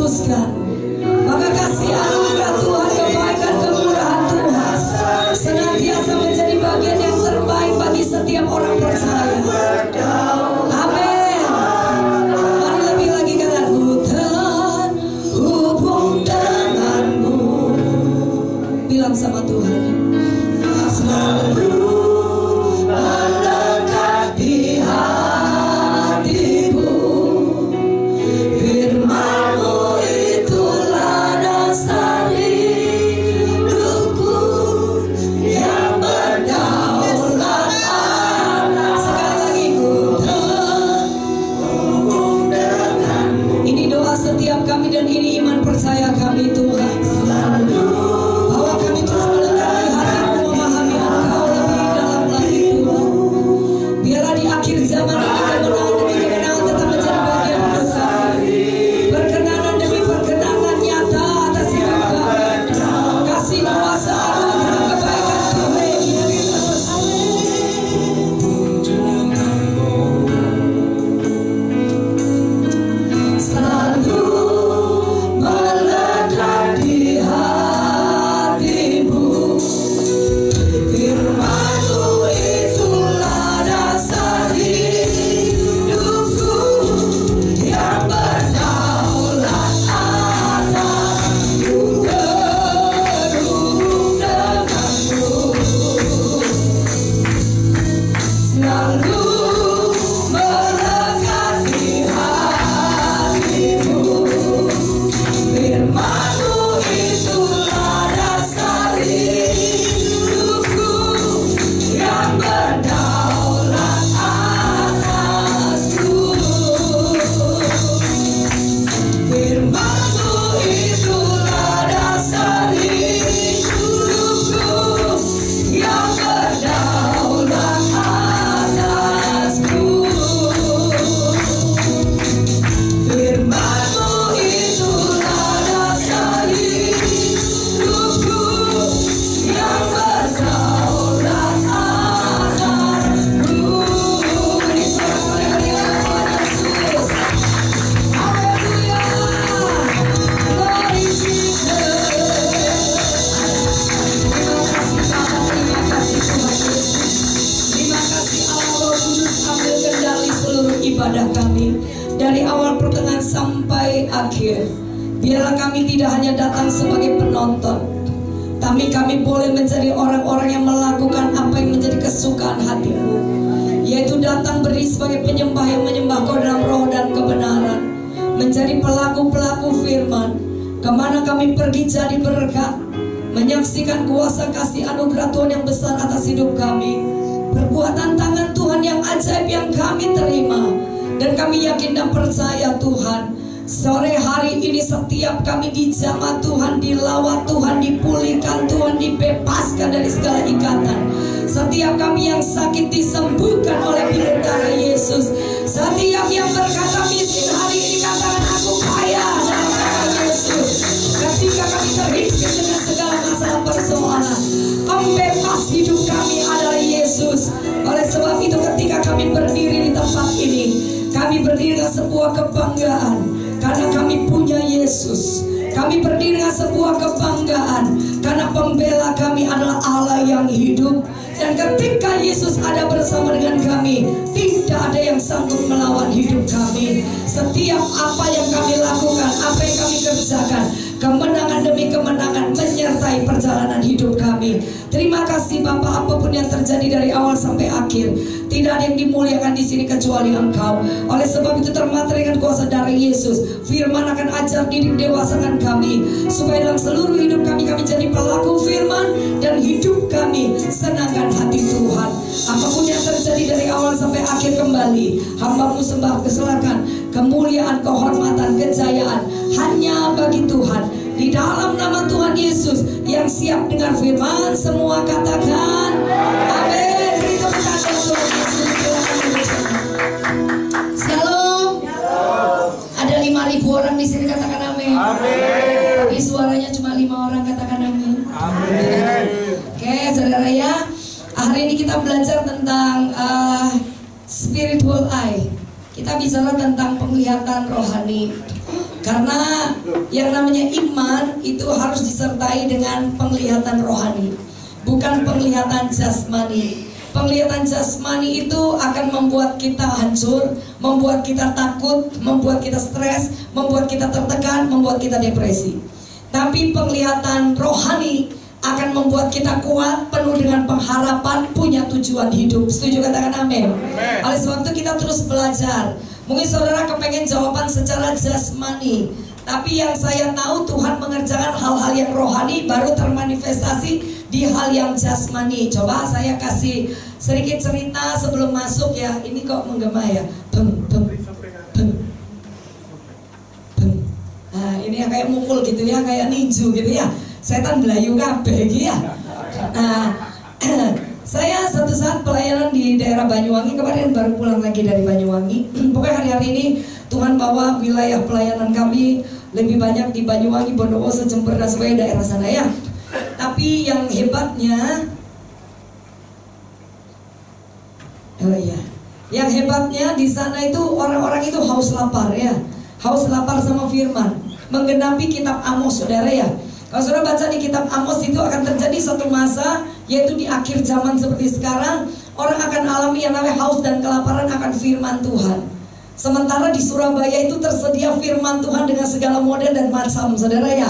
putuskan. Maka kasih anugerah Tuhan, kebaikan, kemurahan Tuhan senantiasa menjadi bagian yang terbaik bagi setiap orang percaya. Amin. Mari lebih lagi katakan, ku terhubung denganmu. Bilang sama Tuhan, selalu melekat di hatimu. Firman-Mu itulah dasar hidupku yang berdaulat atas. Sekali lagi, ku terhubung denganmu. Ini doa setiap kami dan ini iman percaya kami Tuhan. Bahwa kami terus melekat di hatimu, memahami Engkau lebih dalam lagi Tuhan. Biarlah di akhir zaman ini kemenangan demi kemenangan tetap menjadi bagian hidup kami. Perkenanan demi perkenanan nyata atas hidup kami. Kasih kuasa anugerah kebaikan Tuhan. Selalu melekat di hatimu. Firman-Mu itulah dasar hidupku yang berdaulat atasku. Terhubung denganmu, selalu melekat di hatimu. Firman-Mu itulah dasar hidupku yang berdaulat atasku. Firman-Mu itulah dasar hidupku yang berdaulat atasku. Firman-Mu itulah dasar hidupku yang berdaulat atasku. Beri sorak-sorai berikan Tuhan Yesus. Haleluya. Glory Jesus. Terima kasih Bapa, terima kasih Tuhan Yesus. Terima kasih Allah Roh Kudus, ambil kendali seluruh ibadah kami dari awal pertengahan sampai akhir. Biarlah kami tidak hanya datang sebagai penonton, tapi kami boleh menjadi orang-orang yang melakukan apa yang menjadi kesukaan hati-Mu, yaitu datang berdiri sebagai penyembah yang menyembah Kau dalam roh dan kebenaran, menjadi pelaku-pelaku firman. Kemana kami pergi jadi berkat, menyaksikan kuasa kasih anugerah Tuhan yang besar atas hidup kami, perbuatan tangan Tuhan yang ajaib yang kami terima. Dan kami yakin dan percaya Tuhan, sore hari ini setiap kami dijamah Tuhan, dilawat Tuhan, dipulihkan Tuhan, dibebaskan dari segala ikatan. Setiap kami yang sakit disembuhkan oleh bilur darah Yesus. Setiap yang berkata miskin hari ini katakan aku kaya dalam nama Yesus. Ketika kami terhimpit dengan segala masalah persoalan, pembebas hidup kami adalah Yesus. Oleh sebab itu ketika kami berdiri di tempat ini, kami berdiri dengan sebuah kebanggaan karena kami punya Yesus. Kami berdiri dengan sebuah kebanggaan karena pembela kami adalah Allah yang hidup. Dan ketika Yesus ada bersama dengan kami, tidak ada yang sanggup melawan hidup kami. Setiap apa yang kami lakukan, apa yang kami kerjakan, kemenangan demi kemenangan menyertai perjalanan hidup kami. Terima kasih Bapak, apapun yang terjadi dari awal sampai akhir, tidak ada yang dimuliakan di sini kecuali Engkau. Oleh sebab itu termater dengan kuasa darah Yesus, firman akan ajar didik dewasakan kami, supaya dalam seluruh hidup kami jadi pelaku firman, dan hidup kami senangkan hati Tuhan. Apapun yang terjadi dari awal sampai akhir kembali, hamba-Mu sembah keserahkan kemuliaan, kehormatan, kejayaan hanya bagi Tuhan. Di dalam nama Tuhan Yesus yang siap dengar firman, semua katakan amin. Beri tepuk tangan Tuhan Yesus. Shalom. Ada 5.000 orang di sini, katakan amin. Amin. Tapi suaranya cuma 5 orang, katakan amin. Amin. Oke, saudara ya, hari ini kita belajar tentang spiritual eye. Kita bicara tentang penglihatan rohani. Karena yang namanya iman itu harus disertai dengan penglihatan rohani, bukan penglihatan jasmani. Penglihatan jasmani itu akan membuat kita hancur, membuat kita takut, membuat kita stres, membuat kita tertekan, membuat kita depresi. Tapi penglihatan rohani akan membuat kita kuat, penuh dengan pengharapan, punya tujuan hidup. Setuju, katakan amin. Oleh sebab itu kita terus belajar. Mungkin saudara kepengen jawaban secara jasmani, tapi yang saya tahu Tuhan mengerjakan hal-hal yang rohani baru termanifestasi di hal yang jasmani. Coba saya kasih sedikit cerita sebelum masuk ya. Ini kok menggema ya. Nah ini ya kayak mukul gitu ya, kayak ninju gitu ya. Setan belayu kabeh gitu ya. Nah saya satu saat pelayanan di daerah Banyuwangi, kemarin baru pulang lagi dari Banyuwangi. Pokoknya hari-hari ini Tuhan bawa wilayah pelayanan kami lebih banyak di Banyuwangi, Bondowoso, Jember dan sebagainya, daerah sana ya. Tapi yang hebatnya, yang hebatnya di sana itu orang-orang itu haus lapar ya, haus lapar sama firman, menggenapi kitab Amos, saudara ya. Kalau saudara baca di kitab Amos itu akan terjadi satu masa, yaitu di akhir zaman seperti sekarang, orang akan alami yang namanya haus dan kelaparan akan firman Tuhan. Sementara di Surabaya itu tersedia firman Tuhan dengan segala model dan macam, saudara ya.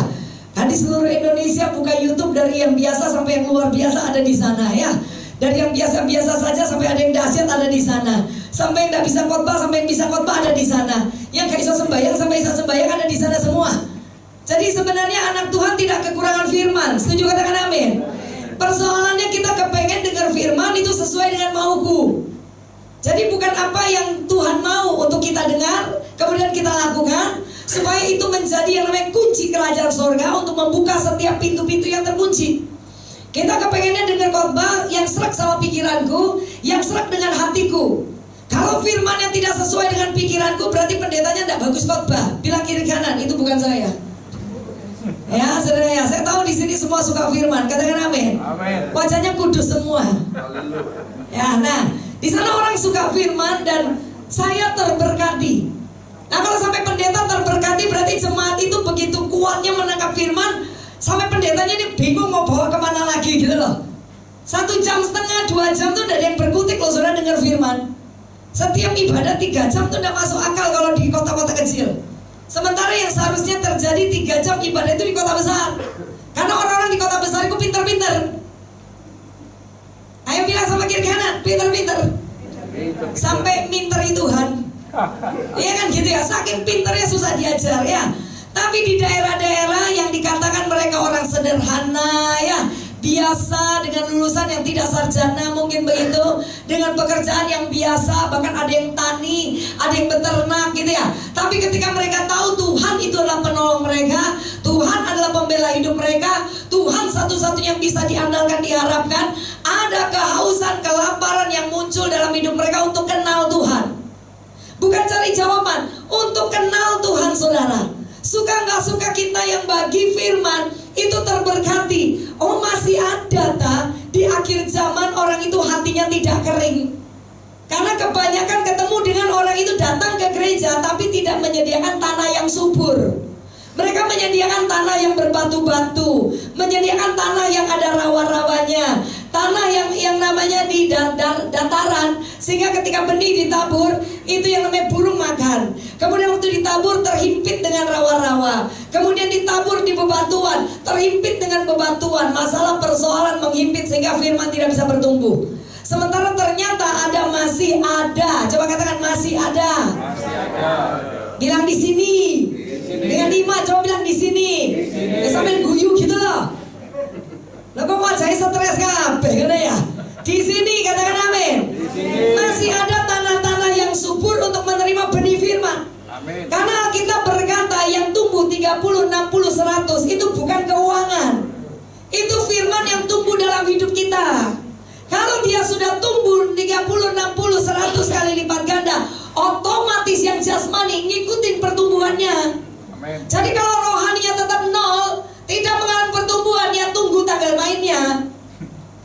Nah, di seluruh Indonesia buka YouTube, dari yang biasa sampai yang luar biasa ada di sana ya. Dari yang biasa-biasa saja sampai ada yang dahsyat ada di sana. Sampai yang tidak bisa khotbah sampai yang bisa khotbah ada di sana. Yang gak bisa sembahyang sampai bisa sembahyang ada di sana semua. Jadi sebenarnya anak Tuhan tidak kekurangan firman. Setuju, katakan amin. Persoalannya kita kepengen dengar firman itu sesuai dengan mauku. Jadi bukan apa yang Tuhan mau untuk kita dengar kemudian kita lakukan, supaya itu menjadi yang namanya kunci kerajaan sorga untuk membuka setiap pintu-pintu yang terkunci. Kita kepengennya dengar khotbah yang serak sama pikiranku, yang serak dengan hatiku. Kalau firman yang tidak sesuai dengan pikiranku, berarti pendetanya tidak bagus khotbah. Bilang kiri kanan, itu bukan saya. Ya, saudara ya, saya tahu di sini semua suka firman. Katakan amin. Wajahnya kudus semua. Ya, nah, di sana orang suka firman dan saya terberkati. Nah, kalau sampai pendeta terberkati, berarti jemaat itu begitu kuatnya menangkap firman, sampai pendetanya ini bingung mau bawa kemana lagi gitu loh. 1 jam setengah, 2 jam tuh udah ada yang berkutik loh saudara dengar firman. Setiap ibadah 3 jam tuh udah masuk akal kalau di kota-kota kecil. Sementara yang seharusnya terjadi 3 jam ibadah itu di kota besar. Karena orang-orang di kota besar itu pinter-pinter. Ayo bilang sama kiri kanan, pinter-pinter. Sampai minteri Tuhan. Iya kan gitu ya, saking pinternya susah diajar ya. Tapi di daerah-daerah yang dikatakan mereka orang sederhana ya, biasa dengan lulusan yang tidak sarjana mungkin begitu, dengan pekerjaan yang biasa, bahkan ada yang tani, ada yang beternak gitu ya. Tapi ketika mereka tahu Tuhan itu adalah penolong mereka, Tuhan adalah pembela hidup mereka, Tuhan satu-satunya yang bisa diandalkan, diharapkan, ada kehausan, kelaparan yang muncul dalam hidup mereka untuk kenal Tuhan. Bukan cari jawaban, untuk kenal Tuhan, saudara. Suka nggak suka kita yang bagi firman itu terberkati. Oh, masih ada di akhir zaman orang itu hatinya tidak kering. Karena kebanyakan ketemu dengan orang itu datang ke gereja tapi tidak menyediakan tanah yang subur. Mereka menyediakan tanah yang berbatu-batu, menyediakan tanah yang ada rawa-rawanya, tanah yang namanya di dataran, sehingga ketika benih ditabur itu yang namanya burung makan. Kemudian waktu ditabur terhimpit dengan rawa-rawa, kemudian ditabur di bebatuan, terhimpit dengan bebatuan. Masalah persoalan menghimpit sehingga firman tidak bisa bertumbuh. Sementara ternyata masih ada. Coba katakan masih ada. Masih ada. Bilang di sini. Dengan 5, coba bilang di sini. Sambil guyu gitu loh. Lah kok wajahnya stres kabeh ngene ya. Di sini katakan amin. Masih ada tanah-tanah yang subur untuk menerima benih firman. Amin. Karena kita berkata yang tumbuh 30, 60, 100 itu bukan keuangan. Itu firman yang tumbuh dalam hidup kita. Kalau dia sudah tumbuh 30, 60, 100 kali lipat ganda, otomatis yang jasmani ngikutin pertumbuhannya. Amen. Jadi kalau rohaninya tetap 0, tidak mengalami pertumbuhan, ya tunggu tanggal mainnya.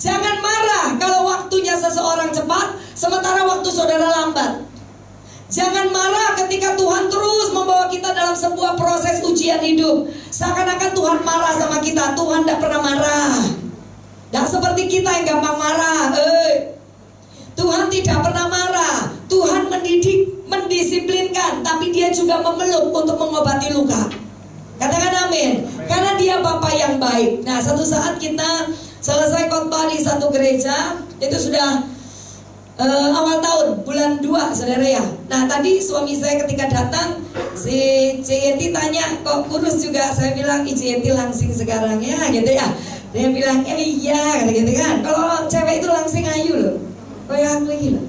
Jangan marah kalau waktunya seseorang cepat, sementara waktu saudara lambat. Jangan marah ketika Tuhan terus membawa kita dalam sebuah proses ujian hidup. Seakan-akan Tuhan marah sama kita. Tuhan tidak pernah marah. Tidak seperti kita yang gampang marah. Tuhan tidak pernah marah. Tuhan mendidik, mendisiplinkan, tapi Dia juga memeluk untuk mengobati luka. Katakan amin. Karena Dia Bapa yang baik. Nah, satu saat kita selesai khotbah di satu gereja. Itu sudah awal tahun, bulan 2, saudara ya. Nah, tadi suami saya ketika datang, si Cienti tanya, kok kurus juga? Saya bilang, Cienti langsing sekarang ya, gitu ya. Dia bilang, iya, gitu kan. Kalau cewek itu langsing ayu loh. Kayak aku lagi loh.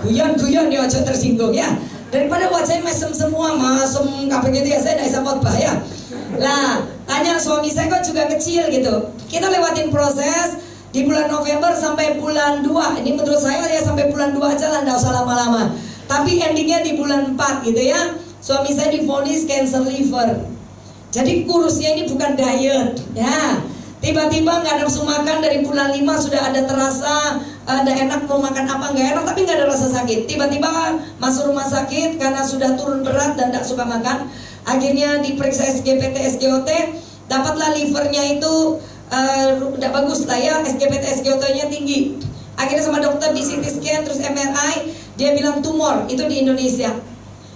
Guyon-guyon ya, ojo tersinggung ya. Daripada wajahnya mesem semua, masem, kabeh gitu ya, saya tidak bisa khotbah ya. Lah, tanya suami saya kok juga kecil gitu. Kita lewatin proses di bulan November sampai bulan 2. Ini menurut saya ya sampai bulan 2 aja lah, nggak usah lama-lama. Tapi endingnya di bulan 4 gitu ya. Suami saya divonis cancer liver. Jadi kurusnya ini bukan diet ya. Tiba-tiba nggak nafsu makan, dari bulan 5 sudah ada terasa ada enak, mau makan apa nggak enak, tapi nggak ada rasa sakit. Tiba-tiba masuk rumah sakit karena sudah turun berat dan nggak suka makan. Akhirnya diperiksa SGPT, SGOT, dapatlah livernya itu udah bagus lah ya, SGPT, SGOT-nya tinggi. Akhirnya sama dokter di CT scan, terus MRI, dia bilang tumor, itu di Indonesia.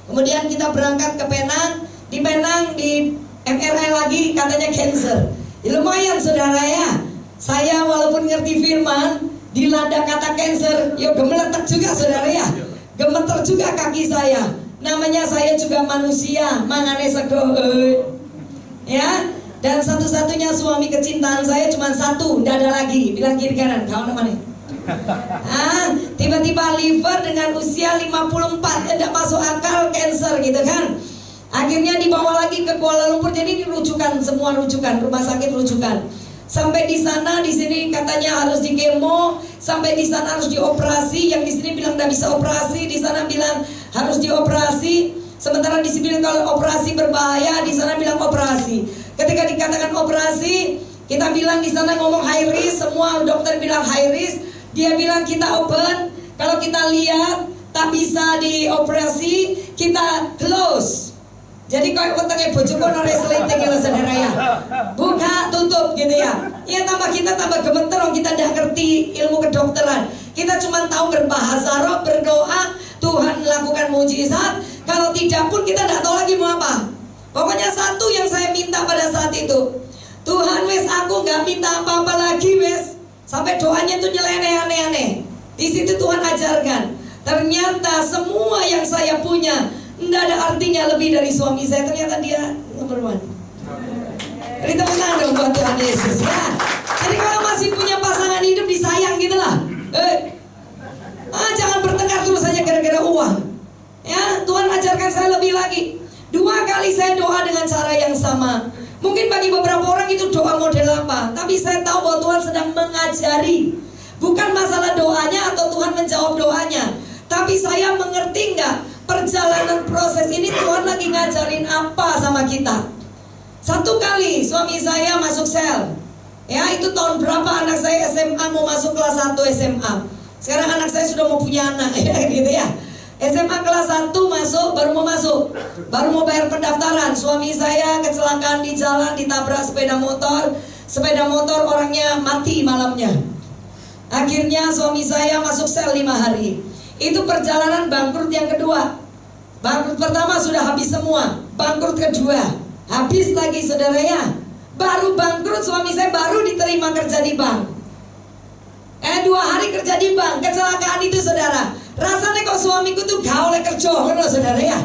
Kemudian kita berangkat ke Penang, di Penang di MRI lagi katanya cancer. Ya, lumayan saudara ya. Saya walaupun ngerti firman, dilanda kata cancer, yo gemeletak juga saudara ya. Gemeter juga kaki saya. Namanya saya juga manusia, mangane sego. Ya. Dan satu-satunya suami kecintaan saya cuma satu, tidak ada lagi. Bilang kiri kanan, kau namanya. Tiba-tiba liver dengan usia 54, tidak masuk akal, cancer gitu kan. Akhirnya dibawa lagi ke Kuala Lumpur. Jadi ini rujukan, semua rujukan, rumah sakit rujukan. Sampai di sana, di sini katanya harus di kemo, sampai di sana harus dioperasi. Yang di sini bilang tidak bisa operasi, di sana bilang harus dioperasi. Sementara di sini kalau operasi berbahaya, di sana bilang operasi. Ketika dikatakan operasi, kita bilang di sana ngomong high risk, semua dokter bilang high risk. Dia bilang kita open, kalau kita lihat tak bisa dioperasi, kita close. Jadi kalau otaknya bojok kono resleting ya saudara ya. Buka, tutup gitu ya. Ya tambah kita tambah gemeter, kita tidak ngerti ilmu kedokteran. Kita cuma tahu berbahasa roh, berdoa, Tuhan lakukan mujizat. Kalau tidak pun kita tidak tahu lagi mau apa. Pokoknya satu yang saya minta pada saat itu, Tuhan wes aku nggak minta apa-apa lagi wes. Sampai doanya tuh nyeleneh aneh-aneh. Di situ Tuhan ajarkan, ternyata semua yang saya punya tidak ada artinya lebih dari suami saya. Ternyata dia number one. Jadi tepuk tangan dong buat Tuhan Yesus ya. Jadi kalau masih punya pasangan hidup disayang gitu lah. Jangan bertengkar terus saja gara-gara uang. Ya, Tuhan ajarkan saya lebih lagi. 2 kali saya doa dengan cara yang sama. Mungkin bagi beberapa orang itu doa model apa, tapi saya tahu bahwa Tuhan sedang mengajari. Bukan masalah doanya atau Tuhan menjawab doanya, tapi saya mengerti nggak perjalanan proses ini Tuhan lagi ngajarin apa sama kita. Satu kali suami saya masuk sel. Ya, itu tahun berapa anak saya SMA mau masuk kelas 1 SMA. Sekarang anak saya sudah mau punya anak ya gitu ya. SMA kelas 1 masuk, baru mau bayar pendaftaran. Suami saya kecelakaan di jalan, ditabrak sepeda motor orangnya mati malamnya. Akhirnya suami saya masuk sel 5 hari. Itu perjalanan bangkrut yang kedua. Bangkrut pertama sudah habis semua, bangkrut kedua habis lagi saudara ya. Baru bangkrut suami saya baru diterima kerja di bank. 2 hari kerja di bank, kecelakaan itu saudara. Rasanya kok suamiku tuh gak oleh kerja, saudara ya.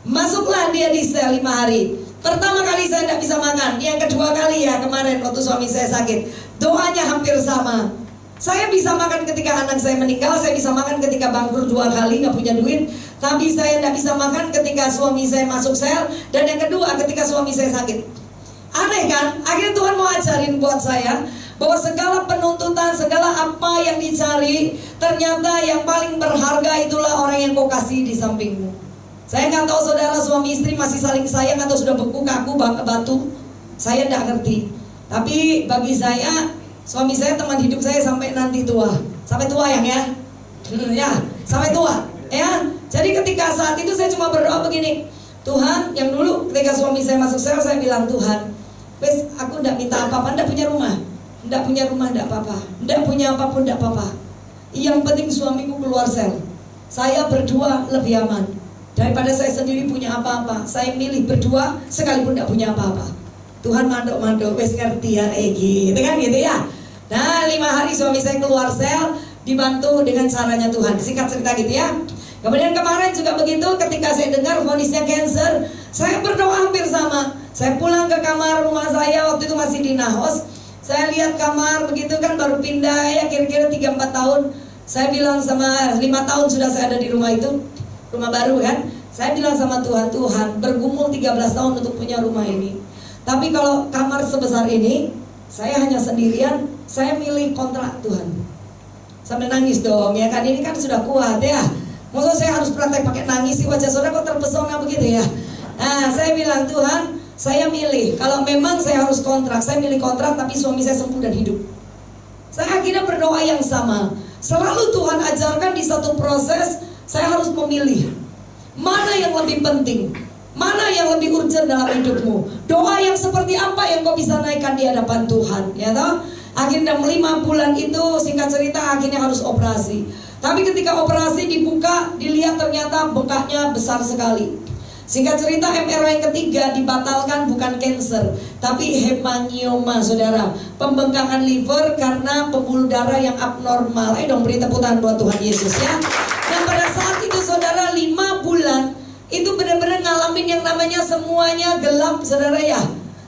Masuklah dia di sel 5 hari. Pertama kali saya tidak bisa makan, yang kedua kali ya kemarin waktu suami saya sakit. Doanya hampir sama. Saya bisa makan ketika anak saya meninggal, saya bisa makan ketika bangkrut 2 kali gak punya duit. Tapi saya tidak bisa makan ketika suami saya masuk sel, dan yang kedua ketika suami saya sakit. Aneh kan? Akhirnya Tuhan mau ajarin buat saya bahwa segala penuntutan, segala apa yang dicari, ternyata yang paling berharga itulah orang yang kau kasih di sampingmu. Saya nggak tahu saudara suami istri masih saling sayang atau sudah beku kaku batu. Saya tidak ngerti. Tapi bagi saya, suami saya teman hidup saya sampai nanti tua. Sampai tua ya, sampai tua. Ya, jadi ketika saat itu saya cuma berdoa begini, Tuhan, yang dulu ketika suami saya masuk sel, saya bilang, Tuhan, wes aku ndak minta apa-apa, ndak punya rumah, ndak apa-apa, ndak punya apapun ndak apa-apa. Yang penting suamiku keluar sel. Saya berdua lebih aman daripada saya sendiri punya apa-apa. Saya milih berdua sekalipun ndak punya apa-apa. Tuhan mandok-mandok, wes ngerti ya, gitu kan gitu ya. Nah 5 hari suami saya keluar sel, dibantu dengan caranya Tuhan. Singkat cerita gitu ya. Kemudian kemarin juga begitu, ketika saya dengar vonisnya cancer, saya berdoa hampir sama. Saya pulang ke kamar rumah saya, waktu itu masih di Nahos. Saya lihat kamar begitu kan, baru pindah ya kira-kira 3-4 tahun. Saya bilang sama 5 tahun sudah saya ada di rumah itu, rumah baru kan. Saya bilang sama Tuhan, Tuhan bergumul 13 tahun untuk punya rumah ini. Tapi kalau kamar sebesar ini, saya hanya sendirian, saya milih kontrak Tuhan. Sampai nangis dong ya kan, ini kan sudah kuat ya. Maksudnya saya harus praktek pakai nangis sih, wajah saudara kok terpesona begitu ya. Nah saya bilang, Tuhan saya milih, kalau memang saya harus kontrak, saya milih kontrak tapi suami saya sembuh dan hidup. Saya akhirnya berdoa yang sama. Selalu Tuhan ajarkan di satu proses, saya harus memilih mana yang lebih penting, mana yang lebih urgent dalam hidupmu. Doa yang seperti apa yang kau bisa naikkan di hadapan Tuhan, ya toh? Akhirnya 5 bulan itu singkat cerita akhirnya harus operasi. Tapi ketika operasi dibuka, dilihat ternyata bengkaknya besar sekali. Singkat cerita MRI yang ketiga dibatalkan, bukan cancer tapi hemangioma saudara, pembengkakan liver karena pembuluh darah yang abnormal. Ayo dong beri tepuk tangan buat Tuhan Yesus ya. Dan pada saat itu saudara 5 bulan itu benar-benar ngalamin yang namanya semuanya gelap saudara ya.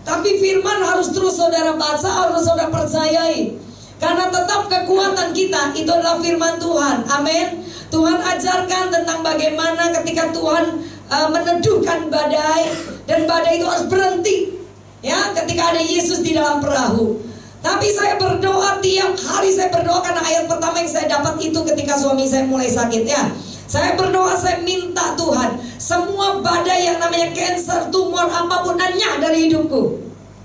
Tapi firman harus terus saudara baca, harus saudara percayai. Karena tetap kekuatan kita itu adalah firman Tuhan. Amin. Tuhan ajarkan tentang bagaimana ketika Tuhan meneduhkan badai, dan badai itu harus berhenti. Ya, ketika ada Yesus di dalam perahu. Tapi saya berdoa tiap hari, saya berdoa karena ayat pertama yang saya dapat itu ketika suami saya mulai sakit ya. Saya berdoa, saya minta Tuhan, semua badai yang namanya cancer, tumor, apapun hanya dari hidupku.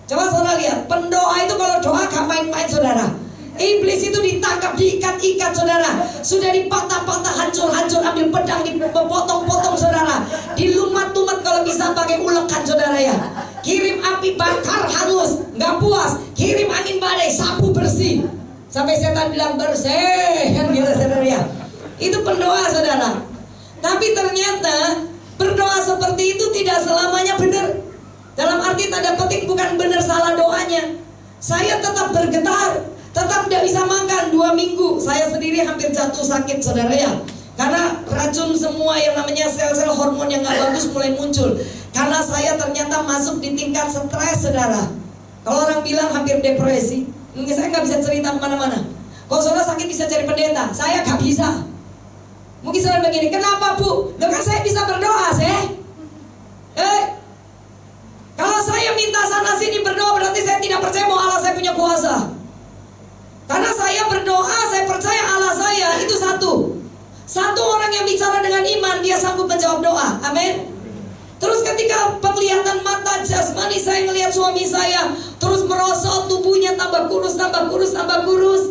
Coba saudara lihat, pendoa itu kalau doa gak main-main saudara. Iblis itu ditangkap, diikat-ikat saudara. Sudah dipatah-patah, hancur-hancur, ambil pedang, dipotong-potong saudara. Dilumat-lumat kalau bisa pakai ulekan saudara ya. Kirim api bakar halus, nggak puas, kirim angin badai, sapu bersih. Sampai setan bilang bersih, kan gitu saudara ya. Itu pendoa saudara. Tapi ternyata berdoa seperti itu tidak selamanya benar. Dalam arti tanda petik bukan benar salah doanya. Saya tetap bergetar, tetap tidak bisa makan 2 minggu. Saya sendiri hampir jatuh sakit saudara ya. Karena racun semua yang namanya sel-sel hormon yang gak bagus mulai muncul. Karena saya ternyata masuk di tingkat stres saudara. Kalau orang bilang hampir depresi, mungkin saya gak bisa cerita kemana-mana. Kalau saudara sakit bisa cari pendeta, saya gak bisa. Mungkin saudara begini, kenapa bu? Loh kan saya bisa berdoa saya. Kalau saya minta sana sini berdoa, berarti saya tidak percaya bahwa Allah saya punya kuasa. Karena saya berdoa, saya percaya Allah saya itu satu. Satu orang yang bicara dengan iman, dia sanggup menjawab doa. Amin. Terus ketika penglihatan mata jasmani, saya melihat suami saya terus merosot, tubuhnya tambah kurus, tambah kurus, tambah kurus.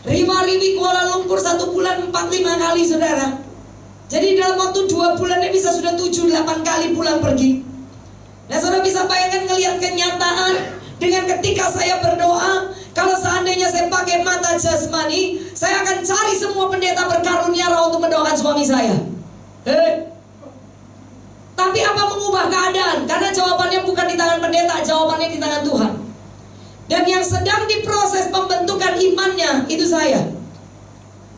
Riwa-riwi Kuala Lumpur 1 bulan 4-5 kali saudara. Jadi dalam waktu 2 bulannya bisa sudah 7-8 kali pulang pergi. Nah saudara bisa bayangkan ngelihat kenyataan dengan ketika saya berdoa. Kalau seandainya saya pakai mata jasmani, saya akan cari semua pendeta berkarunia roh untuk mendoakan suami saya. Tapi apa mengubah keadaan? Karena jawabannya bukan di tangan pendeta, jawabannya di tangan Tuhan. Dan yang sedang diproses pembentukan imannya itu saya.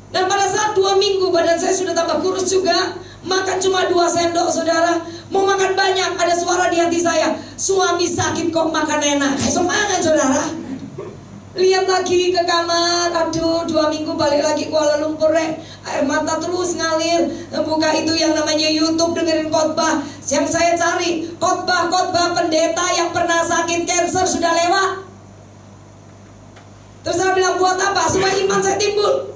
Dan pada saat 2 minggu badan saya sudah tambah kurus juga. Makan cuma 2 sendok saudara. Mau makan banyak, ada suara di hati saya, suami sakit kok makan enak. Kayak semangat saudara. Lihat lagi ke kamar, aduh 2 minggu balik lagi Kuala Lumpur air mata terus ngalir. Buka itu yang namanya YouTube, dengerin khotbah. Yang saya cari khotbah-khotbah pendeta yang pernah sakit cancer sudah lewat. Terus saya bilang buat apa? Supaya iman saya timbul.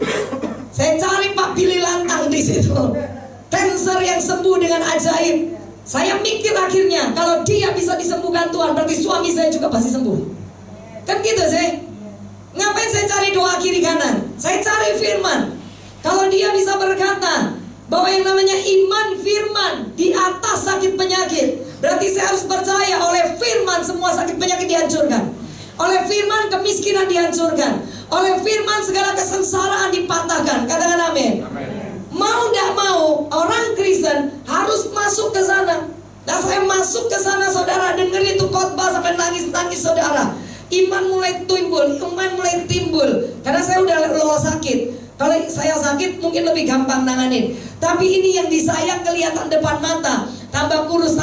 Saya cari Pak Billy Lantang di situ, cancer yang sembuh dengan ajaib. Saya mikir akhirnya kalau dia bisa disembuhkan Tuhan, berarti suami saya juga pasti sembuh. Kan gitu sih. Ngapain saya cari doa kiri kanan? Saya cari firman. Kalau dia bisa berkata bahwa yang namanya iman firman di atas sakit penyakit. Berarti saya harus percaya oleh firman semua sakit penyakit dihancurkan. Oleh firman kemiskinan dihancurkan. Oleh firman segala kesengsaraan dipatahkan. Katakan amin. Mau tidak mau orang Kristen harus masuk ke sana. Nah, saya masuk ke sana, saudara, dengar itu khotbah sampai nangis-nangis, saudara. Iman mulai timbul, karena saya udah lolos sakit. Kalau saya sakit mungkin lebih gampang nanganin. Tapi ini yang disayang kelihatan depan mata. Tambah kurus,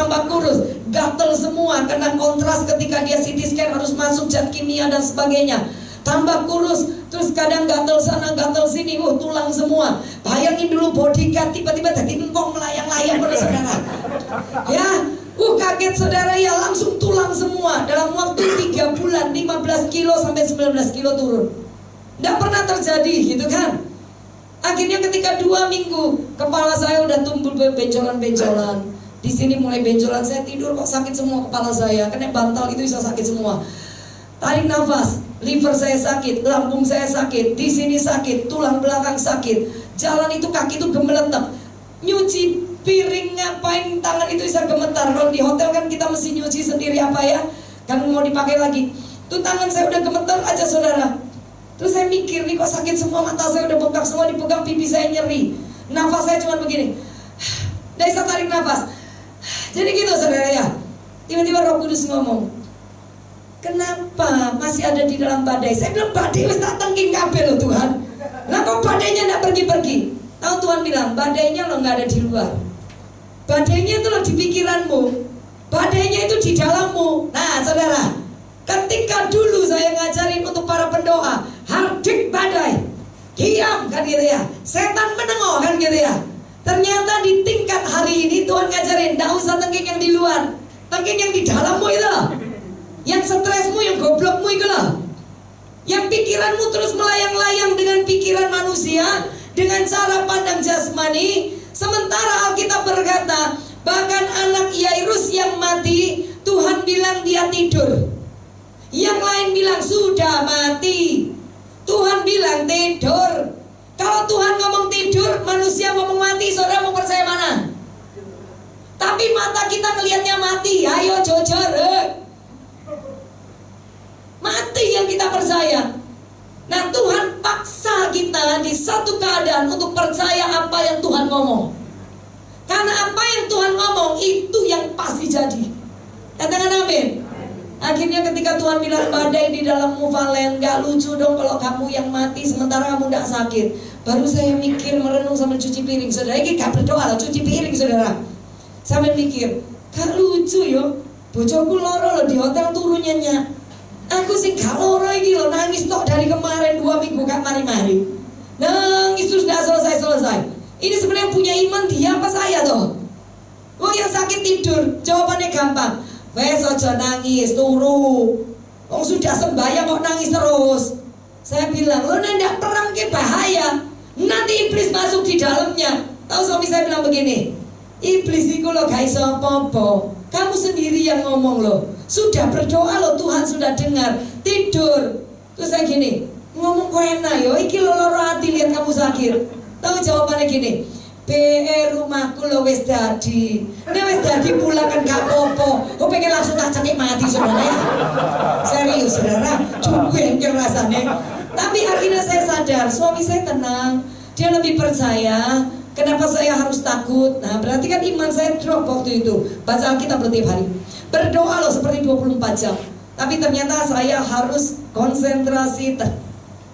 gatel semua. Kena kontras ketika dia CT scan harus masuk zat kimia dan sebagainya. Tambah kurus, terus kadang gatel sana, gatel sini, tulang semua. Bayangin dulu bodyguard tiba-tiba jadi engkong melayang-layang pada saudara. Ya, kaget saudara ya, langsung tulang semua. Dalam waktu 3 bulan 15 kilo sampai 19 kilo turun. Nggak pernah terjadi gitu kan. Akhirnya ketika 2 minggu kepala saya udah tumbuh benjolan-benjolan. Di sini mulai benjolan, saya tidur kok sakit semua kepala saya. Kena bantal itu bisa sakit semua. Tarik nafas, liver saya sakit, lambung saya sakit, di sini sakit, tulang belakang sakit. Jalan itu kaki itu gemeletak. Nyuci piring ngapain tangan itu bisa gemetar. Kalau di hotel kan kita mesti nyuci sendiri apa ya, kan mau dipakai lagi. Tuh tangan saya udah gemetar aja saudara. Terus saya mikir nih kok sakit semua, mata saya udah bengkak semua, dipegang pipi saya nyeri. Nafas saya cuma begini. Nggak bisa tarik nafas. Jadi gitu saudara ya. Tiba-tiba Roh Kudus ngomong, kenapa masih ada di dalam badai? Saya bilang badai wis tak tengking kabeh loh Tuhan. Nah kok badainya nggak pergi-pergi? Tahu Tuhan bilang badainya lo nggak ada di luar. Badainya itu lo di pikiranmu. Badainya itu di dalammu. Nah saudara, ketika dulu saya ngajarin untuk para pendoa, hardik badai, diam kan gitu ya. Setan menengok kan gitu ya. Ternyata di tingkat hari ini Tuhan ngajarin, tidak usah tengking yang di luar, tengking yang di dalammu itu loh. Yang stresmu, yang goblokmu itu loh. Yang pikiranmu terus melayang-layang dengan pikiran manusia, dengan cara pandang jasmani. Sementara Alkitab berkata, bahkan anak Yairus yang mati, Tuhan bilang dia tidur. Yang lain bilang sudah mati. Tuhan bilang tidur. Kalau Tuhan ngomong tidur, manusia ngomong mati, saudara mau percaya mana? Tapi mata kita ngelihatnya mati. Ayo jujur, mati yang kita percaya. Nah Tuhan paksa kita di satu keadaan untuk percaya apa yang Tuhan ngomong. Karena apa yang Tuhan ngomong itu yang pasti jadi. Katakan amin. Akhirnya ketika Tuhan bilang badai di dalammu Valen, gak lucu dong kalau kamu yang mati sementara kamu gak sakit. Baru saya mikir, merenung sambil cuci piring. Saudara, ini gak berdoa lah, cuci piring saudara. Sambil mikir, gak lucu yo, bojoku loro loh di hotel turun nyenyak. Aku sih gak loro ini loh, nangis tok dari kemarin 2 minggu gak mari-mari. Nangis terus gak selesai-selesai. Ini sebenarnya punya iman dia apa saya toh? Oh yang sakit tidur, jawabannya gampang. Wes ojo nangis, turu. Oh sudah sembahyang kok nangis terus. Saya bilang, lo ndak perang ke bahaya. Nanti iblis masuk di dalamnya. Tahu suami saya bilang begini, iblis itu lo gak iso apa-apa. Kamu sendiri yang ngomong lo. Sudah berdoa lo, Tuhan sudah dengar. Tidur. Terus saya gini, ngomong kok enak yo, iki lo loro hati lihat kamu sakit. Tahu jawabannya gini, rumahku lo wis dadi. Nek wis dadi pulang kan gak apa-apa. Kok pengen langsung tak cekik mati saudara ya. Serius saudara, cukup rasanya. Tapi akhirnya saya sadar, suami saya tenang. Dia lebih percaya. Kenapa saya harus takut? Nah berarti kan iman saya drop waktu itu. Baca Alkitab setiap hari, berdoa loh seperti 24 jam. Tapi ternyata saya harus konsentrasi,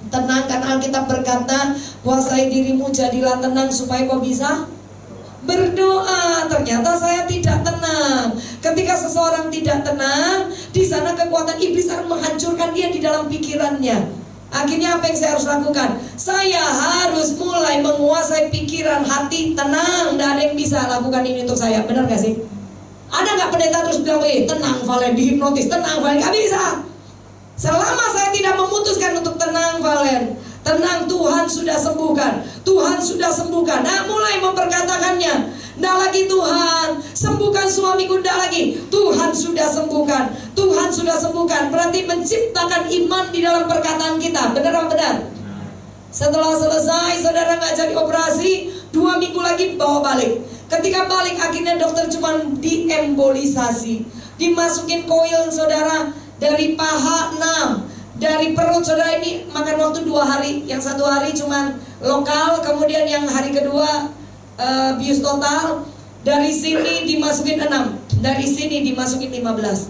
tenang. Karena Alkitab berkata, kuasai dirimu jadilah tenang supaya kau bisa berdoa. Ternyata saya tidak tenang. Ketika seseorang tidak tenang, di sana kekuatan iblis akan menghancurkan dia di dalam pikirannya. Akhirnya apa yang saya harus lakukan? Saya harus mulai menguasai pikiran, hati, tenang. Tidak ada yang bisa lakukan ini untuk saya. Benar gak sih? Ada gak pendeta terus bilang, tenang Valen, dihipnotis, tenang Valen? Gak bisa. Selama saya tidak memutuskan untuk tenang Valen, tenang, Tuhan sudah sembuhkan. Tuhan sudah sembuhkan. Nah mulai memperkatakannya, ndak lagi Tuhan sembuhkan suamiku, ndak lagi Tuhan sudah sembuhkan. Tuhan sudah sembuhkan. Berarti menciptakan iman di dalam perkataan kita. Benar apa benar? Setelah selesai saudara nggak jadi operasi, 2 minggu lagi bawa balik. Ketika balik akhirnya dokter cuma diembolisasi, dimasukin koil saudara, dari paha 6, dari perut saudara. Ini makan waktu 2 hari. Yang 1 hari cuma lokal, kemudian yang hari kedua bius total. Dari sini dimasukin 6, dari sini dimasukin 15.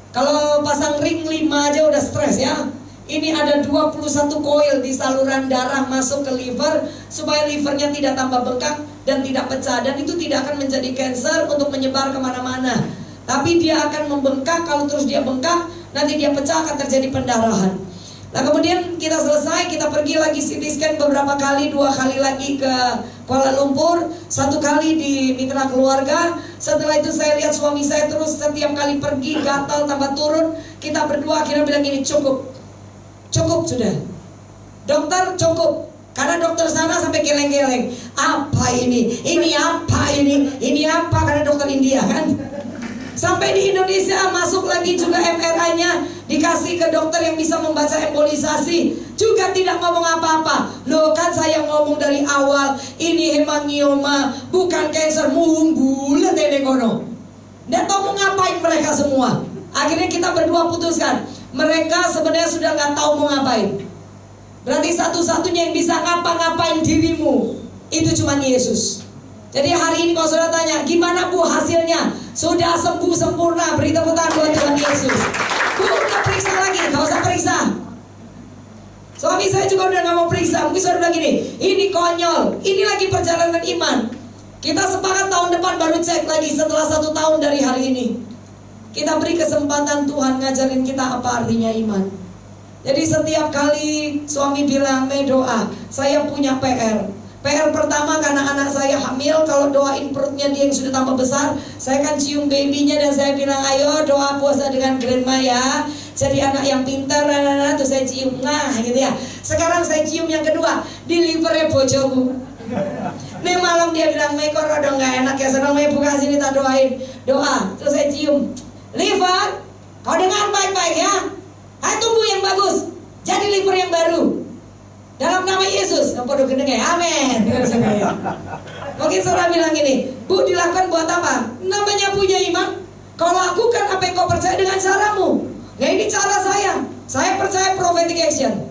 Kalau pasang ring 5 aja udah stres ya. Ini ada 21 koil di saluran darah masuk ke liver, supaya livernya tidak tambah bengkak dan tidak pecah. Dan itu tidak akan menjadi cancer untuk menyebar kemana-mana, tapi dia akan membengkak. Kalau terus dia bengkak, nanti dia pecah, akan terjadi pendarahan. Nah kemudian kita selesai, kita pergi lagi CT scan beberapa kali, 2 kali lagi ke Kuala Lumpur, 1 kali di mitra keluarga. Setelah itu saya lihat suami saya terus setiap kali pergi gatal tambah turun. Kita berdua akhirnya bilang ini cukup sudah, dokter cukup. Karena dokter sana sampai geleng-geleng, apa ini apa ini apa, karena dokter India kan. Sampai di Indonesia masuk lagi juga MRI-nya, dikasih ke dokter yang bisa membaca embolisasi, juga tidak ngomong apa-apa. Loh kan saya ngomong dari awal, ini hemangioma, bukan cancer, bulat ini kono. Nggak tahu mau ngapain mereka semua. Akhirnya kita berdua putuskan, mereka sebenarnya sudah nggak tahu mau ngapain. Berarti satu-satunya yang bisa ngapa-ngapain dirimu, itu cuma Yesus. Jadi hari ini kalau saudara tanya, gimana Bu hasilnya? Sudah sembuh sempurna, beri tepuk tangan buat Tuhan Yesus. Bu, udah periksa lagi, gak usah periksa. Suami saya juga udah gak mau periksa. Mungkin saudara bilang gini, ini konyol, ini lagi perjalanan iman. Kita sepakat tahun depan baru cek lagi setelah 1 tahun dari hari ini. Kita beri kesempatan Tuhan ngajarin kita apa artinya iman. Jadi setiap kali suami bilang, "Me doa, saya punya PR." PR pertama karena anak saya hamil, kalau doain perutnya dia yang sudah tambah besar, saya kan cium babynya dan saya bilang, "Ayo doa puasa dengan grandma ya, jadi anak yang pintar." Terus saya cium, nah gitu ya. Sekarang saya cium yang kedua, di livernya bojoku. Nih malam dia bilang, "Me kok rada gak enak ya, sedang Me buka sini tak doain." Doa, terus saya cium, "Liver, kau dengar baik-baik ya, ayo tumbuh yang bagus, jadi liver yang baru. Dalam nama Yesus." Podo gendeng ya, amin. Mungkin saudara bilang gini, "Bu, dilakukan buat apa?" Namanya punya iman. Kau lakukan apa yang kau percaya dengan caramu. Nah ini cara saya. Saya percaya prophetic action.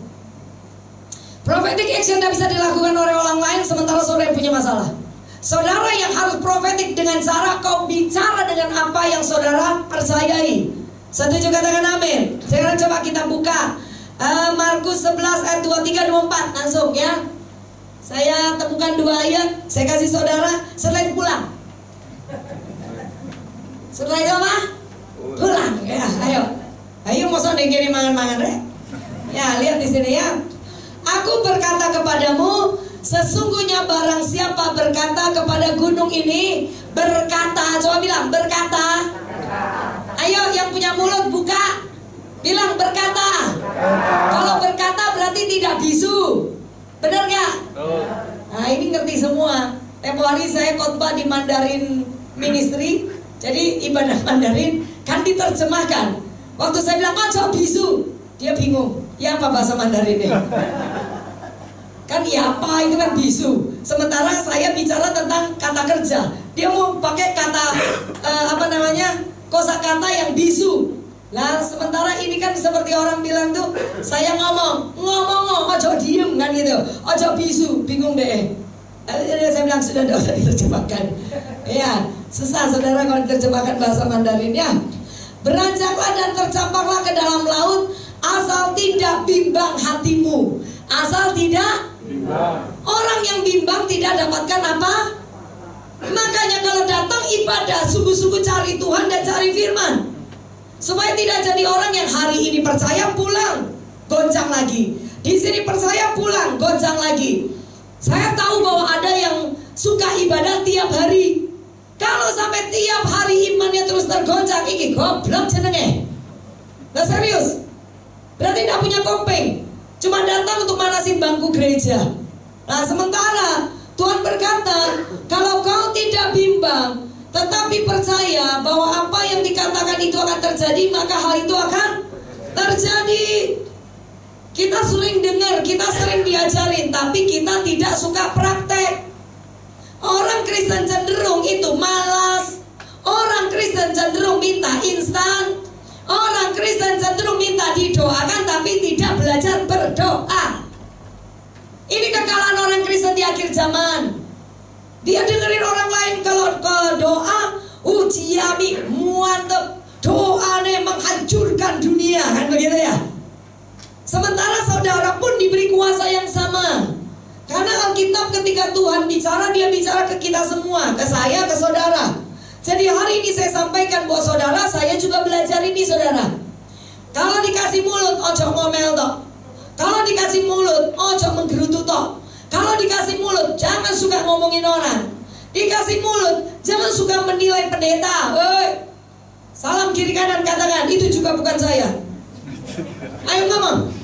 Prophetic action tidak bisa dilakukan oleh orang lain sementara saudara yang punya masalah. Saudara yang harus prophetic dengan cara kau bicara dengan apa yang saudara percayai. Setuju katakan amin. Sekarang coba kita buka Markus 11 ayat 23, 24 langsung ya. Saya temukan 2 ayat, saya kasih saudara, setelah itu pulang. Setelah itu apa? Pulang ya, ayo masa gini mangan-mangan deh. Ya, lihat di sini ya. "Aku berkata kepadamu, sesungguhnya barang siapa berkata kepada gunung ini, berkata," coba bilang berkata. Ayo yang punya mulut buka, bilang berkata. Kalau berkata berarti tidak bisu, benar gak? Nah ini ngerti semua. Tempo hari saya khotbah di Mandarin Ministry, jadi ibadah Mandarin kan diterjemahkan. Waktu saya bilang ojo bisu, dia bingung, ya apa bahasa Mandarinnya? Kan ya apa itu kan bisu. Sementara saya bicara tentang kata kerja, dia mau pakai kata kosakata yang bisu. Lah sementara ini kan seperti orang bilang tuh, saya ngomong ojo diem kan gitu, ojo bisu, bingung deh. Saya bilang sudah tidak usah diterjemahkan. Ya susah saudara kalau diterjemahkan bahasa Mandarin ya. "Beranjaklah dan tercampaklah ke dalam laut, asal tidak bimbang hatimu." Asal tidak bimbang. Orang yang bimbang tidak dapatkan apa? Makanya kalau datang ibadah, sungguh-sungguh cari Tuhan dan cari firman, supaya tidak jadi orang yang hari ini percaya pulang goncang lagi, di sini percaya pulang goncang lagi. Saya tahu bahwa ada yang suka ibadah tiap hari. Kalau sampai tiap hari imannya terus tergoncang, iki goblok jenenge. Nah serius, berarti tidak punya kopeng, cuma datang untuk manasin bangku gereja. Nah sementara Tuhan berkata, kalau kau tidak bimbang tetapi percaya bahwa apa yang dikatakan itu akan terjadi, maka hal itu akan terjadi. Kita sering dengar, kita sering diajarin, tapi kita tidak suka praktek. Kristen cenderung itu malas. Orang Kristen cenderung minta instan. Orang Kristen cenderung minta didoakan tapi tidak belajar berdoa. Ini kekalahan orang Kristen di akhir zaman. Dia dengerin orang lain kalau ke doa, ujiami muantep, doane menghancurkan dunia, kan begitu ya. Sementara saudara pun diberi kuasa yang sama. Karena Alkitab ketika Tuhan bicara, dia bicara ke kita semua, ke saya, ke saudara. Jadi hari ini saya sampaikan buat saudara, saya juga belajar ini saudara. Kalau dikasih mulut, ojo ngomel toh. Kalau dikasih mulut, ojo menggerutu toh. Kalau dikasih mulut, jangan suka ngomongin orang. Dikasih mulut, jangan suka menilai pendeta. Salam kiri kanan katakan, itu juga bukan saya. Ayo ngomong.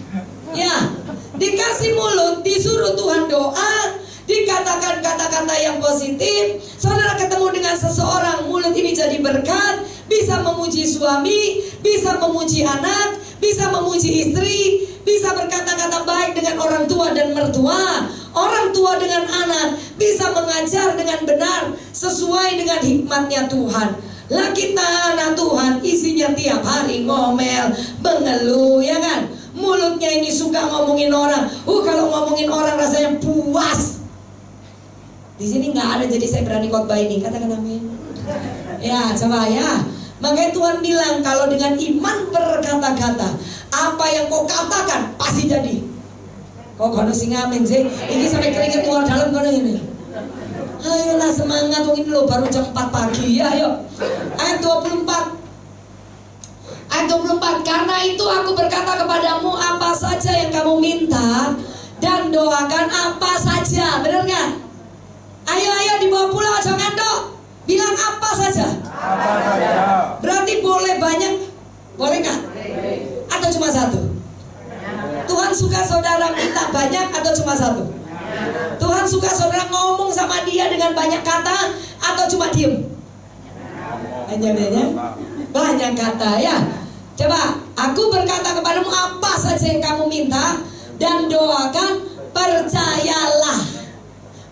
Ya, dikasih mulut, disuruh Tuhan doa, dikatakan kata-kata yang positif. Saudara ketemu dengan seseorang, mulut ini jadi berkat, bisa memuji suami, bisa memuji anak, bisa memuji istri, bisa berkata-kata baik dengan orang tua dan mertua, orang tua dengan anak, bisa mengajar dengan benar sesuai dengan hikmatnya Tuhan. Lah kita anak Tuhan isinya tiap hari ngomel, mengeluh, ya kan? Mulutnya ini suka ngomongin orang. Kalau ngomongin orang rasanya puas. Di sini nggak ada, jadi saya berani khotbah ini. Katakan amin. Ya, coba ya. Makanya Tuhan bilang kalau dengan iman berkata-kata, apa yang kau katakan pasti jadi. Kok kono sing amin sih? Ini sampai keringet keluar dalam kono ini. Ayolah semangat, mungkin lo baru jam 4 pagi ya, ayo. Ayat 24. Ayat 24, karena itu aku berkata kepadamu apa saja yang kamu minta dan doakan apa saja. Benar nggak? Ayo dibawa pulang, jangan dok. Bilang apa saja. Apa saja. Berarti boleh banyak, boleh nggak? Atau cuma satu? Tuhan suka saudara minta banyak atau cuma satu? Tuhan suka saudara ngomong sama dia dengan banyak kata atau cuma diem? Hanya banyak kata ya. Coba, aku berkata kepadamu apa saja yang kamu minta dan doakan, percayalah.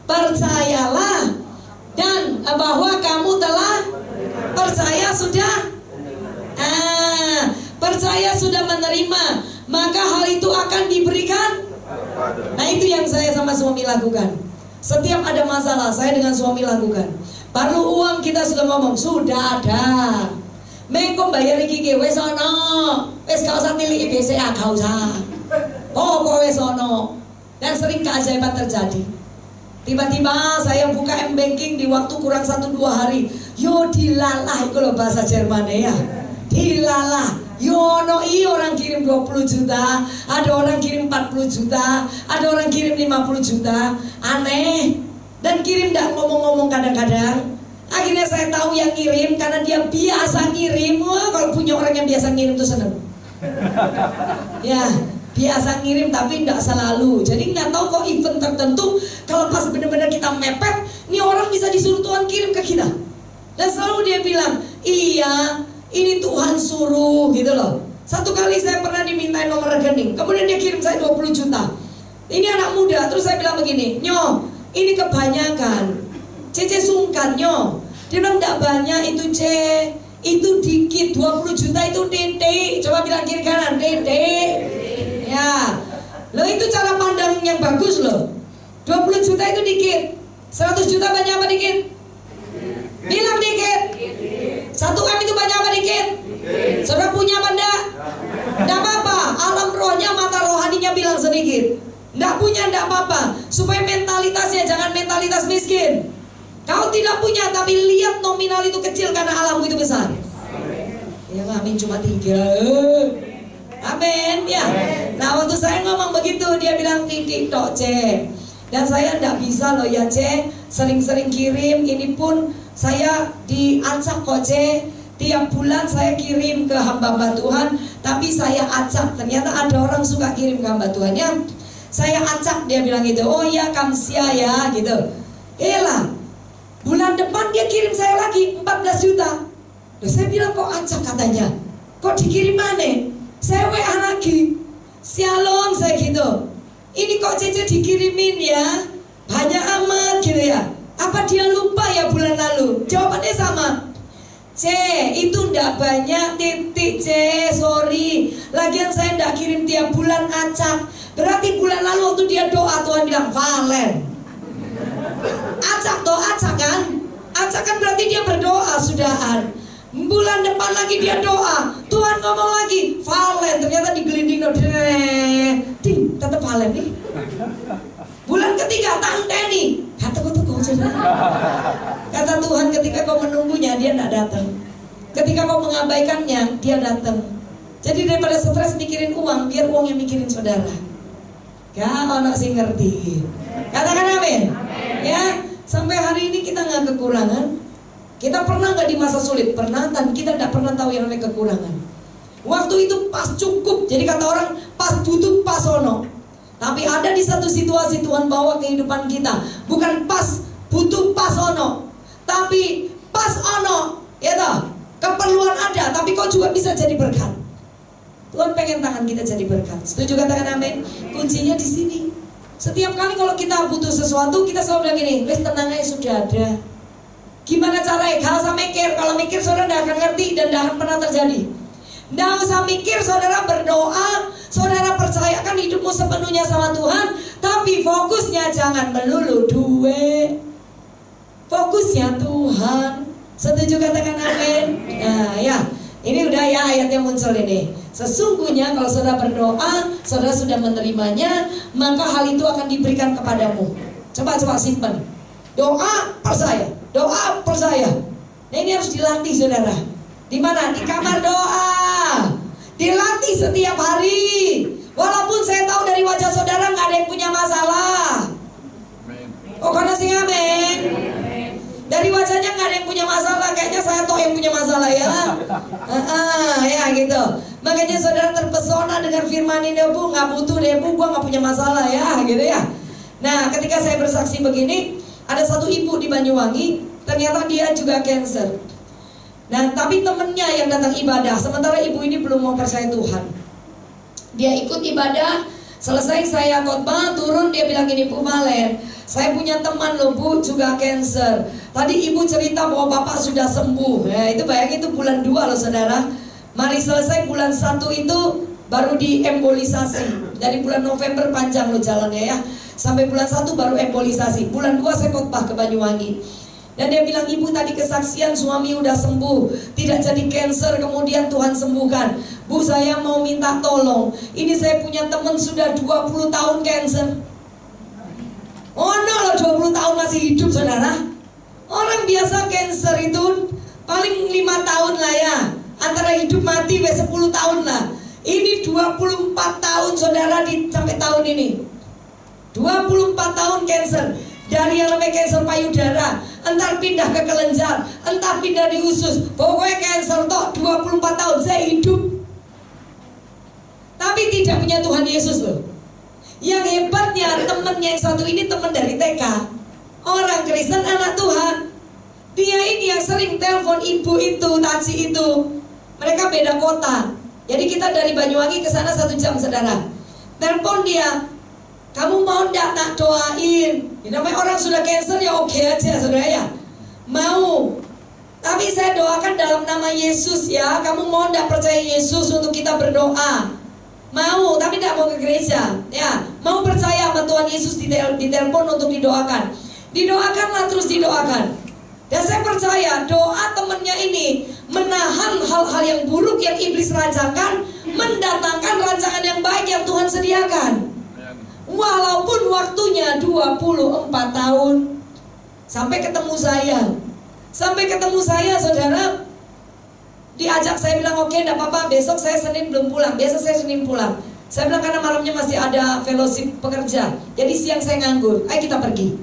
Percayalah dan bahwa kamu telah percaya sudah. Percaya sudah menerima, maka hal itu akan diberikan. Nah, itu yang saya sama suami lakukan. Setiap ada masalah, saya dengan suami lakukan. Perlu uang, kita sudah ngomong, sudah ada. Mengko bayar iki ki wis ana. Wis gak usah niliki BCA, gak usah. Pokok wis ana. Dan sering keajaiban terjadi. Tiba-tiba saya buka M-Banking di waktu kurang 1-2 hari. Yo dilalah itu loh bahasa Jerman ya. Dilalah. Yo no orang kirim 20 juta, ada orang kirim 40 juta, ada orang kirim 50 juta. Aneh. Dan kirim gak ngomong-ngomong kadang-kadang. Akhirnya saya tahu yang ngirim karena dia biasa ngirim. Wah, kalau punya orang yang biasa ngirim tuh seneng. Ya, biasa ngirim tapi tidak selalu. Jadi nggak tahu kok event tertentu kalau pas benar-benar kita mepet, ini orang bisa disuruh Tuhan kirim ke kita. Dan selalu dia bilang, iya, ini Tuhan suruh gitu loh. Satu kali saya pernah dimintain nomor rekening, kemudian dia kirim saya 20 juta. Ini anak muda, terus saya bilang begini, Nyo, ini kebanyakan. Cece sungkan Nyo. Dia bilang enggak banyak itu C, itu dikit, 20 juta itu titik. Coba bilang kiri kanan, titik. Ya, lo itu cara pandang yang bagus loh. 20 juta itu dikit, 100 juta banyak apa dikit? Bilang dikit. 1 M itu banyak apa dikit? Saudara punya apa enggak? Enggak apa-apa, alam rohnya, mata rohaninya bilang sedikit. Enggak punya enggak apa-apa, supaya mentalitasnya jangan mentalitas miskin. Kau tidak punya tapi lihat nominal itu kecil karena alammu itu besar. Ya amin, cuma 3. Amin ya. Nah waktu saya ngomong begitu dia bilang titik tok C. Dan saya tidak bisa loh ya C. Sering-sering kirim, ini pun saya diacak kok C. Tiap bulan saya kirim ke hamba-hamba Tuhan, tapi saya acak. Ternyata ada orang suka kirim ke hamba Tuhan ya. Saya acak, dia bilang gitu. Oh ya kamsia ya gitu. Elah. Bulan depan dia kirim saya lagi 14 juta. Loh, saya bilang kok acak katanya. Kok dikirim mana? Saya WA lagi. Shalom saya gitu. Ini kok Cece dikirimin ya banyak amat gitu ya. Apa dia lupa ya bulan lalu? Jawabannya sama. C, itu ndak banyak titik. C, sorry. Lagian saya ndak kirim tiap bulan acak. Berarti bulan lalu waktu dia doa Tuhan bilang Valen. Acak toh, acak kan? Acak kan berarti dia berdoa sudahan. Bulan depan lagi dia doa, Tuhan ngomong lagi Valen, ternyata digelinding ding, tetap Valen nih. Bulan ketiga tanteni, kata kau saudara. Kata Tuhan, ketika kau menunggunya dia tidak datang. Ketika kau mengabaikannya dia datang. Jadi daripada stres mikirin uang, biar uang yang mikirin saudara. Gak ono sing ngerti. Katakan amin. Ya, sampai hari ini kita nggak kekurangan. Kita pernah nggak di masa sulit? Pernah, dan kita tidak pernah tahu yang namanya kekurangan. Waktu itu pas cukup, jadi kata orang pas butuh pas ono. Tapi ada di satu situasi Tuhan bawa kehidupan kita, bukan pas butuh pas ono, tapi pas ono, ya toh, keperluan ada, tapi kau juga bisa jadi berkat. Tuhan pengen tangan kita jadi berkat. Setuju katakan amin? Kuncinya di sini. Setiap kali kalau kita butuh sesuatu, kita selalu bilang gini, wes tenang aja, sudah ada. Gimana caranya? Gak usah mikir. Kalau mikir saudara tidak akan ngerti dan tidak akan pernah terjadi. Tidak usah mikir, saudara berdoa, saudara percayakan hidupmu sepenuhnya sama Tuhan. Tapi fokusnya jangan melulu duit, fokusnya Tuhan. Setuju katakan amin? Nah ya, ini udah ya ayatnya muncul ini. Sesungguhnya kalau saudara berdoa, saudara sudah menerimanya, maka hal itu akan diberikan kepadamu. Coba simpan. Doa percaya. Doa percaya. Nah ini harus dilatih saudara. Di mana? Di kamar doa. Dilatih setiap hari. Walaupun saya tahu dari wajah saudara nggak ada yang punya masalah. Oh karena sih amin. Dari wajahnya nggak ada yang punya masalah. Kayaknya saya toh yang punya masalah ya. Ya gitu. Makanya saudara terpesona dengan firman ini, Bu, nggak butuh deh Bu, gua nggak punya masalah ya, gitu ya. Nah ketika saya bersaksi begini, ada satu ibu di Banyuwangi, ternyata dia juga cancer. Nah, tapi temennya yang datang ibadah, sementara ibu ini belum mau percaya Tuhan. Dia ikut ibadah, selesai saya khotbah, turun dia bilang gini, Bu Valen, saya punya teman loh Bu, juga cancer. Tadi ibu cerita bahwa bapak sudah sembuh. Ya, itu bayangin itu bulan 2 loh saudara. Mari selesai bulan 1 itu baru diembolisasi. Dari bulan November panjang loh jalannya ya. Sampai bulan 1 baru embolisasi. Bulan 2 saya khotbah ke Banyuwangi. Dan dia bilang, ibu tadi kesaksian suami udah sembuh, tidak jadi cancer, kemudian Tuhan sembuhkan. Bu, saya mau minta tolong. Ini saya punya teman sudah 20 tahun cancer. Oh no loh, 20 tahun masih hidup saudara. Orang biasa cancer itu paling 5 tahun lah ya. Antara hidup mati 10 tahun lah. Ini 24 tahun saudara sampai tahun ini. 24 tahun cancer. Dari yang namanya cancer payudara, entar pindah ke kelenjar, entar pindah di usus. Pokoknya cancer toh 24 tahun saya hidup. Tapi tidak punya Tuhan Yesus loh. Yang hebatnya temennya yang satu ini teman dari TK, orang Kristen anak Tuhan. Dia ini yang sering telepon ibu itu, Taci itu. Mereka beda kota. Jadi kita dari Banyuwangi ke sana 1 jam saudara. Telepon dia, kamu mau ndak tak doain? Ya, namanya orang sudah cancer ya oke aja saudara ya. Mau. Tapi saya doakan dalam nama Yesus ya. Kamu mau ndak percaya Yesus untuk kita berdoa? Mau, tapi tidak mau ke gereja. Ya, mau percaya sama Tuhan Yesus ditelepon untuk didoakan. Didoakanlah, terus didoakan. Dan saya percaya doa temannya ini menahan hal-hal yang buruk yang iblis rancangkan, mendatangkan rancangan yang baik yang Tuhan sediakan. Walaupun waktunya 24 tahun. Sampai ketemu saya saudara. Diajak, saya bilang oke, enggak apa-apa, besok saya Senin belum pulang. Biasa saya Senin pulang. Saya bilang karena malamnya masih ada fellowship pekerja, jadi siang saya nganggur. Ayo kita pergi.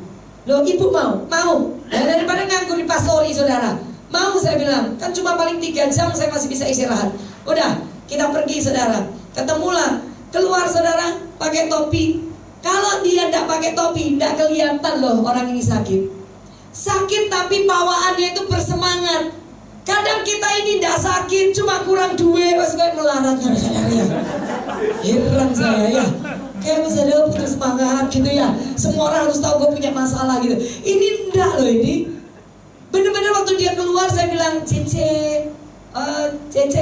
Loh ibu mau? Mau. Nah, daripada nganggur di pastori saudara, mau saya bilang. Kan cuma paling 3 jam saya masih bisa istirahat. Udah, kita pergi saudara. Ketemulah, keluar saudara, pakai topi. Kalau dia tidak pakai topi, tidak kelihatan loh orang ini sakit. Sakit tapi bawaannya itu bersemangat. Kadang kita ini tidak sakit, cuma kurang duit, kayak melarat kadang-kadang ya. Heran saya ya. Kayak misalnya putus semangat gitu ya. Semua orang harus tahu gue punya masalah gitu. Ini enggak loh ini. waktu dia keluar saya bilang, Cece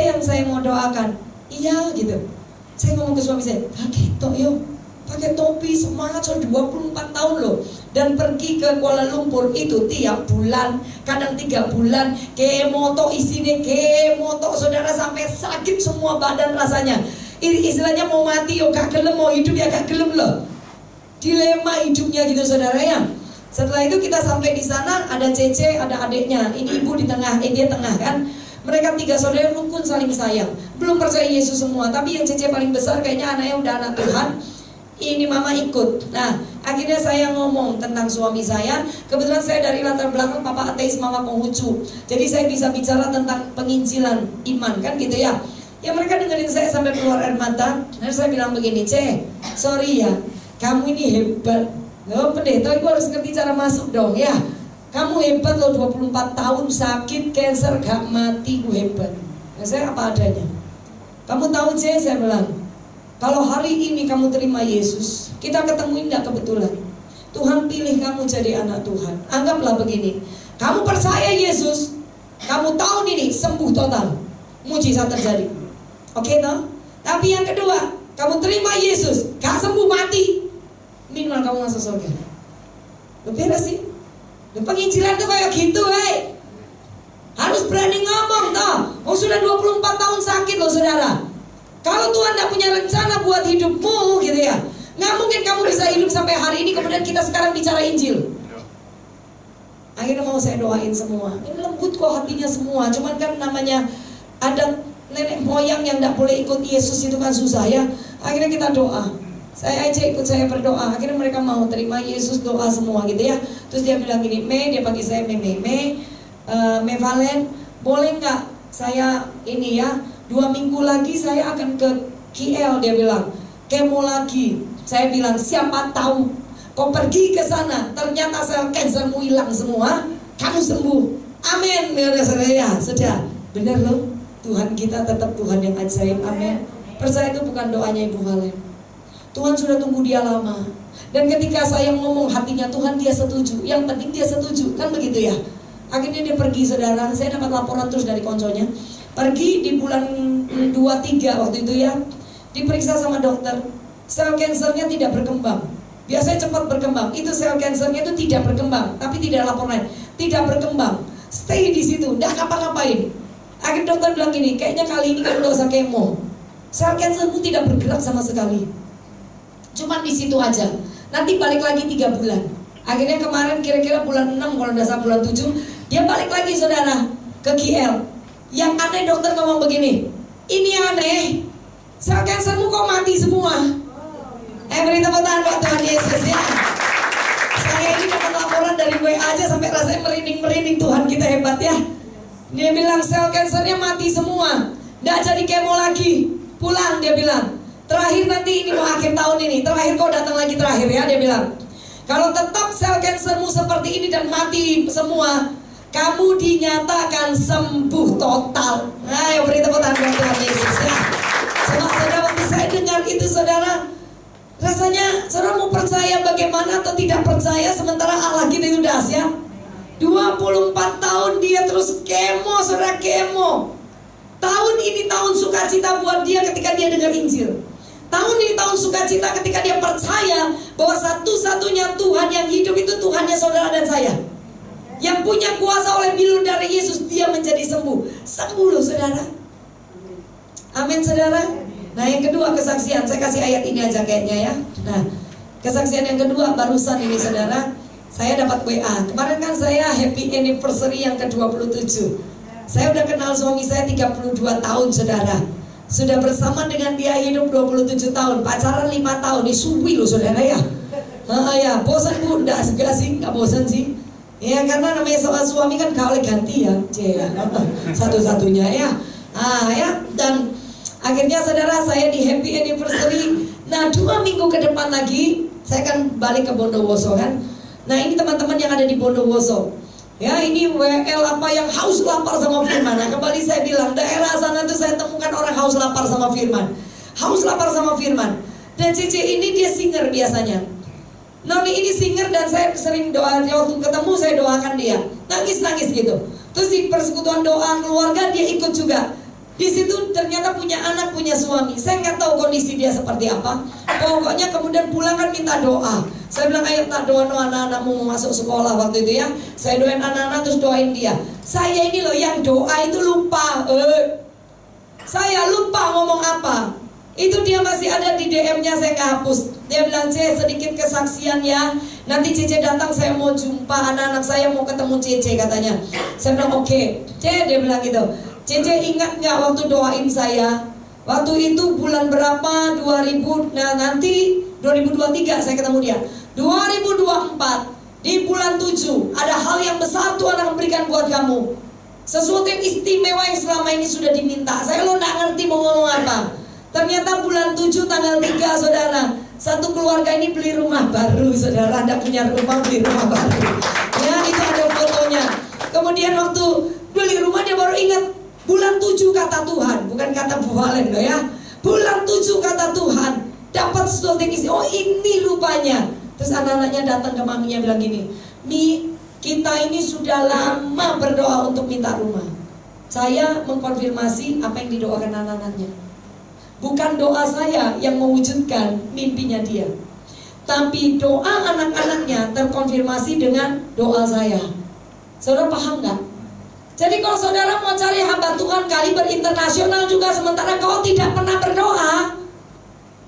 yang saya mau doakan. Iya gitu. Saya ngomong ke suami saya, gitu yo, pakai topi semangat, sudah 24 tahun loh. Dan pergi ke Kuala Lumpur itu tiap bulan, kadang 3 bulan, kemoto isinya kemoto, saudara, sampai sakit semua badan rasanya. Istilahnya mau mati yo gak gelem, mau hidup ya gak gelem loh. Dilema hidupnya gitu, saudara ya. Setelah itu kita sampai di sana, ada Cece, ada adiknya, ini ibu di tengah, dia tengah kan. Mereka 3 saudara rukun saling sayang. Belum percaya Yesus semua, tapi yang Cece paling besar kayaknya anaknya udah anak Tuhan. Ini mama ikut. Nah, akhirnya saya ngomong tentang suami saya. Kebetulan saya dari latar belakang papa ateis, mama Konghucu. Jadi saya bisa bicara tentang penginjilan iman kan gitu ya. Ya mereka dengerin saya sampai keluar air mata. Dan saya bilang begini, sorry ya, kamu ini hebat. Loh pendeta, ibu harus ngerti cara masuk dong ya. Kamu hebat loh, 24 tahun sakit, cancer, gak mati, gue hebat. Nah, saya apa adanya. Kamu tahu saya bilang, kalau hari ini kamu terima Yesus, kita ketemu tidak kebetulan. Tuhan pilih kamu jadi anak Tuhan. Anggaplah begini, kamu percaya Yesus, kamu tahun ini sembuh total, mujizat terjadi. Oke toh? Tapi yang kedua, kamu terima Yesus, gak sembuh, mati, minimal kamu masuk surga. Beres sih. Penginjilan tuh kayak gitu, harus berani ngomong toh. Oh sudah 24 tahun sakit loh saudara. Kalau Tuhan tidak punya rencana buat hidupmu gitu ya, nggak mungkin kamu bisa hidup sampai hari ini. Kemudian kita sekarang bicara Injil. Akhirnya mau saya doain semua. Ini lembut kok hatinya semua. Cuman kan namanya ada nenek moyang yang tidak boleh ikut Yesus, itu kan susah ya. Akhirnya kita doa. Saya aja ikut saya berdoa. Akhirnya mereka mau terima Yesus, doa semua gitu ya. Terus dia bilang gini, dia panggil saya Me Valen, boleh nggak saya ini ya, 2 minggu lagi saya akan ke KL, dia bilang, kemo lagi. Saya bilang, siapa tahu kau pergi ke sana, ternyata sel cancermu hilang semua, kamu sembuh. Amin. Ya sudah, benar loh, Tuhan kita tetap Tuhan yang ajaib. Amin. Percaya itu bukan doanya Ibu Valen. Tuhan sudah tunggu dia lama. Dan ketika saya ngomong hatinya Tuhan, dia setuju. Yang penting dia setuju, kan begitu ya. Akhirnya dia pergi saudara. Saya dapat laporan terus dari konconya. Pergi di bulan 2-3 waktu itu ya. Diperiksa sama dokter. Sel kansernya tidak berkembang. Biasanya cepat berkembang. Itu sel kansernya itu tidak berkembang. Tapi tidak laporan. Tidak berkembang. Stay di situ, tidak ngapa-ngapain. Akhirnya dokter bilang gini, kayaknya kali ini kamu gak usah kemo. Sel kansermu tidak bergerak sama sekali. Cuman di situ aja. Nanti balik lagi 3 bulan. Akhirnya kemarin kira-kira bulan 6 kalau nggak salah bulan 7, dia balik lagi saudara ke KL. Yang aneh dokter ngomong begini, ini aneh, sel kansermu kok mati semua. Beri tepuk tangan buat Tuhan Yesus ya. Saya ini dapat laporan dari WA aja sampai rasanya merinding-merinding. Tuhan kita hebat ya. Dia bilang sel kansernya mati semua, nggak jadi kemo lagi, pulang dia bilang. Terakhir nanti ini mau akhir tahun ini, terakhir kau datang lagi terakhir ya, dia bilang. Kalau tetap sel kansermu seperti ini dan mati semua, kamu dinyatakan sembuh total. Ayo beri tepuk tangan buat Tuhan Yesus ya. Sebab saudara, waktu saya dengar itu saudara, rasanya saudara mau percaya bagaimana atau tidak percaya, sementara Allah kita itu dahsyat. 24 tahun dia terus kemo, saudara, kemo. Tahun ini tahun sukacita buat dia ketika dia dengar Injil. Tahun ini tahun sukacita ketika dia percaya bahwa satu-satunya Tuhan yang hidup itu Tuhannya saudara dan saya. Yang punya kuasa oleh bilur dari Yesus, dia menjadi sembuh. Sembuh loh saudara. Amin saudara. Nah yang kedua kesaksian, saya kasih ayat ini aja kayaknya ya. Nah kesaksian yang kedua barusan ini saudara, saya dapat WA. Kemarin kan saya happy anniversary yang ke-27. Saya udah kenal suami saya 32 tahun saudara. Sudah bersama dengan dia hidup 27 tahun. Pacaran 5 tahun. Ini suwi loh saudara ya. Ya bosan bu? Enggak sih, enggak bosan sih. Ya karena namanya soal suami kan gak boleh ganti ya. Satu-satunya ya. Ya. Dan akhirnya saudara saya di happy anniversary. Nah 2 minggu ke depan lagi saya kan balik ke Bondowoso kan. Nah ini teman-teman yang ada di Bondowoso. Ya ini WL apa yang haus lapar sama firman. Nah kembali saya bilang, daerah sana tuh saya temukan orang haus lapar sama firman. Haus lapar sama firman. Dan Cici ini dia singer biasanya. Noni ini singer dan saya sering doa. Waktu ketemu saya doakan dia. Nangis-nangis gitu. Terus di persekutuan doa keluarga dia ikut juga. Di situ ternyata punya anak, punya suami. Saya nggak tahu kondisi dia seperti apa. Pokoknya kemudian pulang kan minta doa. Saya bilang ayo tak doa anak-anakmu mau masuk sekolah waktu itu ya. Saya doain anak-anak terus doain dia. Saya ini loh yang doa itu lupa. Saya lupa ngomong apa. Itu dia masih ada di DM-nya, saya nggak hapus. Dia bilang, C sedikit kesaksian ya. Nanti Cece datang, saya mau jumpa anak-anak saya, mau ketemu Cece katanya. Saya bilang oke. C dia bilang gitu. Cece ingat nggak waktu doain saya? Waktu itu bulan berapa? 2000. Nah nanti 2023 saya ketemu dia. 2024 di bulan 7 ada hal yang besar Tuhan akan berikan buat kamu. Sesuatu yang istimewa yang selama ini sudah diminta. Saya lo nggak ngerti mau ngomong apa. Ternyata bulan 7 tanggal 3 saudara, satu keluarga ini beli rumah baru. Saudara Anda punya rumah, beli rumah baru. Ya itu ada fotonya. Kemudian waktu beli rumah dia baru ingat bulan 7 kata Tuhan, bukan kata Bu Valen loh ya. Bulan 7 kata Tuhan, dapat sesuatu yang isi. Oh ini rupanya. Terus anak-anaknya datang ke maminya bilang gini, Mi, kita ini sudah lama berdoa untuk minta rumah. Saya mengkonfirmasi apa yang didoakan anak-anaknya. Bukan doa saya yang mewujudkan mimpinya dia, tapi doa anak-anaknya terkonfirmasi dengan doa saya. Saudara paham gak? Jadi kalau saudara mau cari hamba Tuhan kaliber internasional juga sementara kau tidak pernah berdoa,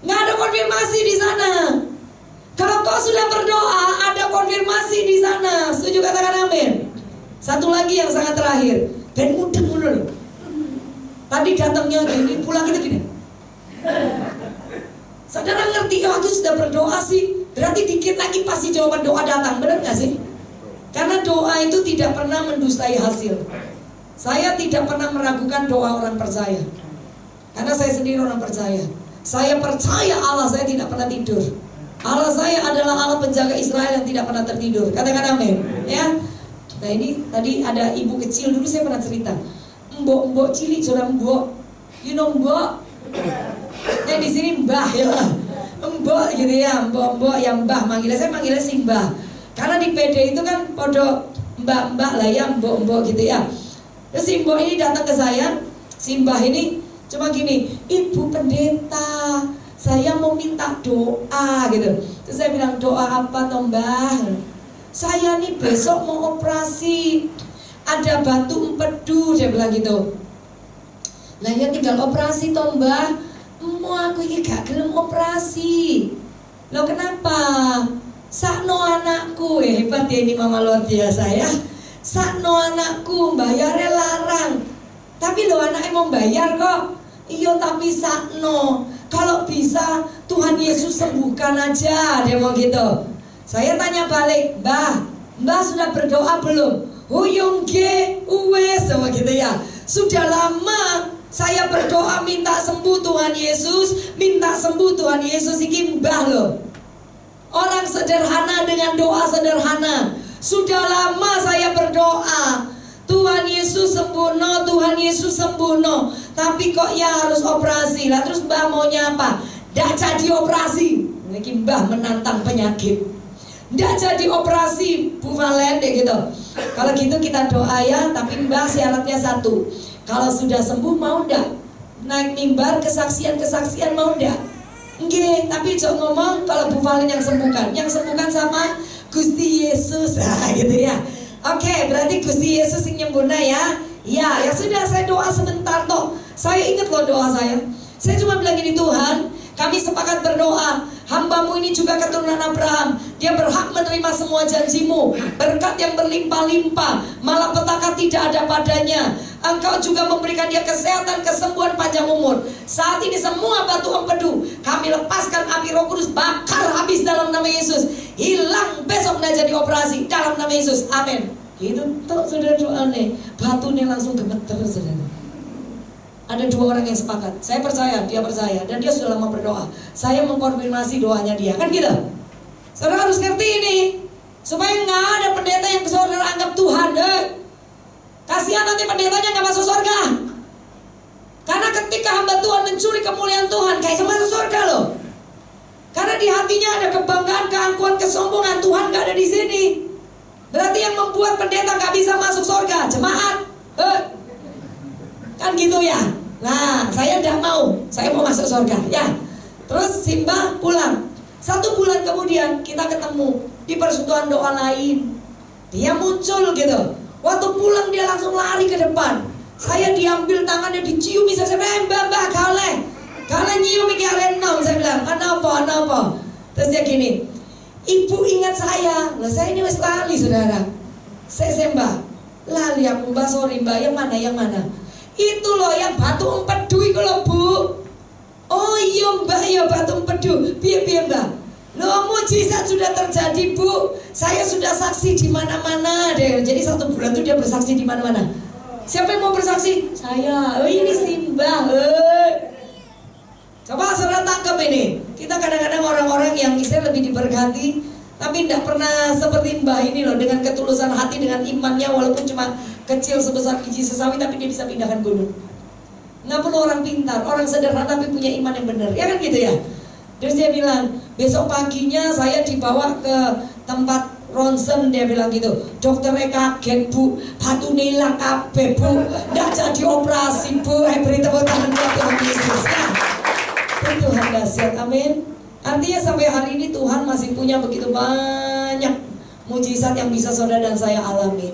nggak ada konfirmasi di sana. Kalau kau sudah berdoa, ada konfirmasi di sana. Setuju katakan amin. Satu lagi yang sangat terakhir, dan mudah dulu. Tadi datangnya gini, pulang itu gini. Saudara ngerti, oh aku sudah berdoa sih, berarti dikit lagi pasti jawaban doa datang, benar gak sih? Karena doa itu tidak pernah mendustai hasil. Saya tidak pernah meragukan doa orang percaya, karena saya sendiri orang percaya. Saya percaya Allah, saya tidak pernah tidur. Allah saya adalah Allah penjaga Israel yang tidak pernah tertidur. Katakan amin ya. Nah ini tadi ada ibu kecil, dulu saya pernah cerita, mbok cilik, saudara mbok, you know mbok. Nah di sini mbah ya, mbok gitu ya, mbok yang mbah manggilnya, saya manggilnya si mbah. Karena di PD itu kan podo mbak lah ya, mbok gitu ya. Terus si mbok ini datang ke saya, si mbah ini cuma gini, ibu pendeta, saya mau minta doa gitu. Terus saya bilang doa apa toh mbah? Saya nih besok mau operasi, ada batu empedu, saya bilang gitu. Nah ya tinggal operasi toh mbah. Mau aku ini gak gelem operasi. Loh kenapa? Sakno anakku, hebat ya ini mama luar biasa ya. Sakno anakku, bayarnya larang. Tapi lo anaknya mau bayar kok. Iya tapi sakno. Kalau bisa Tuhan Yesus sembuhkan aja, dia mau gitu. Saya tanya balik, Mbah sudah berdoa belum? Huyung ge, uwes, sama gitu ya. Sudah lama saya berdoa minta sembuh Tuhan Yesus, minta sembuh Tuhan Yesus. Ini mbah loh, orang sederhana dengan doa sederhana. Sudah lama saya berdoa Tuhan Yesus sembuhno, Tuhan Yesus sembuhno, tapi kok ya harus operasi lah. Terus mbah maunya apa? Nggak jadi operasi. Ini mbah menantang penyakit. Nggak jadi operasi, Bu Valen deh gitu. Kalau gitu kita doa ya, tapi mbah syaratnya satu. Kalau sudah sembuh mau ndak? Naik mimbar kesaksian mau ndak? Nggih, tapi jangan ngomong kalau Bu Valen yang sembuhkan. Yang sembuhkan sama Gusti Yesus. Nah, gitu ya. Oke, berarti Gusti Yesus yang nyembuhna ya. Ya sudah, saya doa sebentar toh. Saya ingat loh doa saya. Saya cuma bilang gini, Tuhan, kami sepakat berdoa. Hambamu ini juga keturunan Abraham. Dia berhak menerima semua janjimu. Berkat yang berlimpah-limpah, malapetaka tidak ada padanya. Engkau juga memberikan dia kesehatan, kesembuhan, panjang umur. Saat ini semua batu empedu kami lepaskan, api Roh Kudus bakar habis dalam nama Yesus. Hilang, besok nggak jadi operasi dalam nama Yesus. Amin. Itu tuh saudara doa nih, batunya langsung gemeter saudara. Ada dua orang yang sepakat. Saya percaya, dia percaya, dan dia sudah lama berdoa. Saya mengkonfirmasi doanya dia, kan gitu. Saudara harus ngerti ini, supaya nggak ada pendeta yang saudara anggap Tuhan. Kasihan nanti pendetanya nggak masuk surga. Karena ketika hamba Tuhan mencuri kemuliaan Tuhan, kayak masuk surga loh. Karena di hatinya ada kebanggaan, keangkuhan, kesombongan. Tuhan nggak ada di sini. Berarti yang membuat pendeta gak bisa masuk surga jemaat. Kan gitu ya. Nah, saya tidak mau. Saya mau masuk surga ya. Terus Simba pulang. 1 bulan kemudian kita ketemu di persekutuan doa lain. Dia muncul gitu. Waktu pulang dia langsung lari ke depan. Saya diambil tangannya, dicium. Saya bilang, mbak kale nyium iki arenom. Saya bilang, kenapa? Terus dia gini, ibu ingat saya. Lah saya ini wis lali saudara. Saya mbak, lali aku mbak, sorry mbak. Yang mana? Itu loh yang batu empedu itu loh bu. Oh iya mbak, ya batu empedu. Piye mbak? Loh mujizat sudah terjadi bu. Saya sudah saksi di mana-mana deh. Jadi 1 bulan itu dia bersaksi di mana-mana. Siapa yang mau bersaksi? Saya. Oh ini Simba. Coba saudara tangkap ini. Kita kadang-kadang orang-orang yang misalnya lebih diberkati, tapi tidak pernah seperti mbah ini loh. Dengan ketulusan hati, dengan imannya, walaupun cuma kecil sebesar biji sesawi, tapi dia bisa pindahkan gunung. Nggak perlu orang pintar, orang sederhana tapi punya iman yang benar. Ya kan gitu ya. Terus dia bilang, besok paginya saya dibawa ke tempat ronsen. Dia bilang gitu, dokternya kaget bu, batu nilang kabeh bu, nggak jadi operasi bu. Beri tepuk tangan buat Tuhan Yesus ya. Tuhan dahsyat, amin. Artinya sampai hari ini Tuhan masih punya begitu banyak mujizat yang bisa saudara dan saya alamin.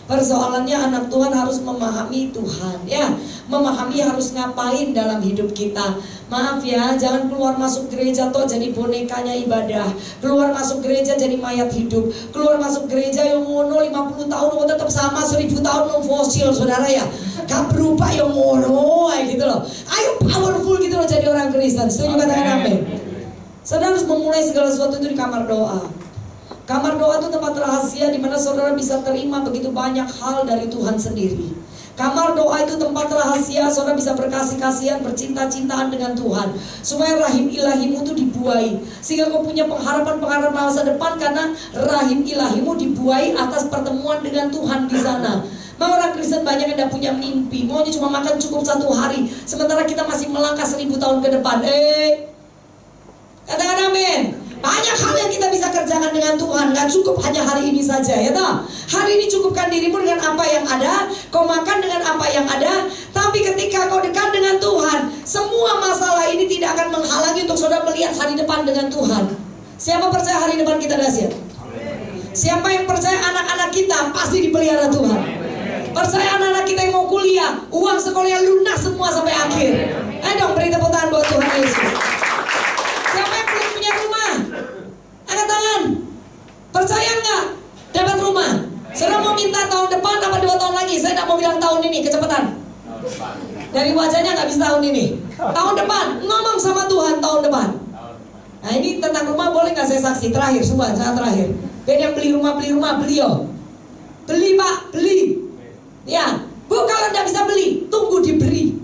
Persoalannya anak Tuhan harus memahami Tuhan ya, memahami harus ngapain dalam hidup kita. Maaf ya, jangan keluar masuk gereja toh jadi bonekanya ibadah, keluar masuk gereja jadi mayat hidup, keluar masuk gereja yang ngono 50 tahun oh tetap sama, 1000 tahun fosil saudara ya, gak berubah yang ngono gitu loh. Ayo powerful gitu loh jadi orang Kristen. Setuju katakan amin. Saudara harus memulai segala sesuatu itu di kamar doa. Kamar doa itu tempat rahasia di mana saudara bisa terima begitu banyak hal dari Tuhan sendiri. Kamar doa itu tempat rahasia, saudara bisa berkasih-kasihan, bercinta-cintaan dengan Tuhan, supaya rahim ilahimu itu dibuai, sehingga kau punya pengharapan-pengharapan masa depan, karena rahim ilahimu dibuai atas pertemuan dengan Tuhan di sana. Nah, orang Kristen banyak yang tidak punya mimpi, maunya cuma makan cukup 1 hari, sementara kita masih melangkah 1000 tahun ke depan. Katakan amin. Banyak hal yang kita bisa kerjakan dengan Tuhan. Gak cukup hanya hari ini saja ya toh. Hari ini cukupkan dirimu dengan apa yang ada, kau makan dengan apa yang ada. Tapi ketika kau dekat dengan Tuhan, semua masalah ini tidak akan menghalangi untuk saudara melihat hari depan dengan Tuhan. Siapa percaya hari depan kita dahsyat? Siapa yang percaya anak-anak kita pasti dipelihara Tuhan? Percaya anak-anak kita yang mau kuliah, uang sekolahnya lunas semua sampai akhir. Ayo dong beri tepuk tangan buat Tuhan Yesus. Siapa yang belum punya rumah? Angkat tangan. Percaya nggak dapat rumah? Saudara mau minta tahun depan apa 2 tahun lagi? Saya nggak mau bilang tahun ini, kecepatan. Dari wajahnya nggak bisa tahun ini. Tahun depan, ngomong sama Tuhan tahun depan. Nah ini tentang rumah boleh nggak saya saksi? Terakhir, semua sangat terakhir. Dan yang beli rumah beliau. Beli pak, beli. Ya, bu kalau nggak bisa beli, tunggu diberi.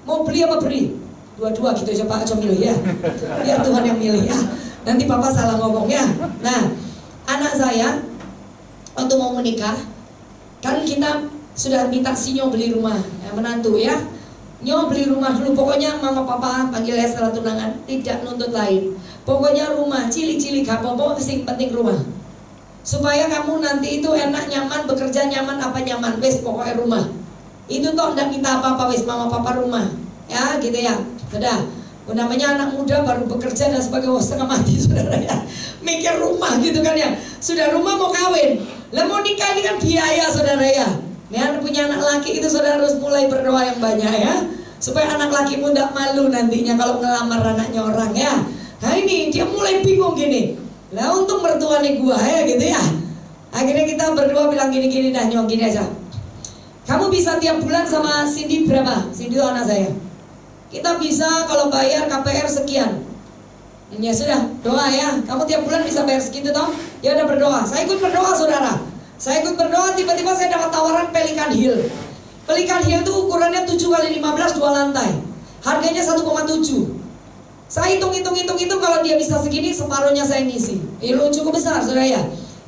Mau beli apa beri? Dua-dua gitu aja Pak, milih ya. Biar Tuhan yang milih ya. Nanti Papa salah ngomong ya. Nah, anak saya waktu mau menikah, kan kita sudah minta si Nyo beli rumah ya, menantu ya. Nyo beli rumah dulu, pokoknya mama papa panggil ya setelah tunangan, tidak nuntut lain. Pokoknya rumah, cili-cili gak apa-apa, penting rumah. Supaya kamu nanti itu enak, nyaman, bekerja nyaman, apa nyaman, wes pokoknya rumah. Itu toh ndak minta apa-apa, wes mama papa rumah. Ya gitu ya. Sudah, namanya anak muda baru bekerja dan sebagai setengah mati saudara ya. Mikir rumah gitu kan ya. Sudah rumah mau kawin, lah mau nikah ini kan biaya saudara ya. Ya punya anak laki itu saudara harus mulai berdoa yang banyak ya, supaya anak lakimu tidak malu nantinya kalau ngelamar anaknya orang ya. Nah ini dia mulai bingung gini. Lah untung mertuanya gua ya gitu ya. Akhirnya kita berdua bilang gini-gini dah Nyong, gini aja. Kamu bisa tiap bulan sama Cindy berapa? Cindy itu anak saya. Kita bisa kalau bayar KPR sekian. Ya sudah, doa ya. Kamu tiap bulan bisa bayar segitu toh? Ya udah berdoa. Saya ikut berdoa saudara. Saya ikut berdoa, tiba-tiba saya dapat tawaran Pelikan Hill. Pelikan Hill itu ukurannya 7x15 2 lantai. Harganya 1,7. Saya hitung kalau dia bisa segini, separuhnya saya ngisi. Ini cukup besar saudara ya.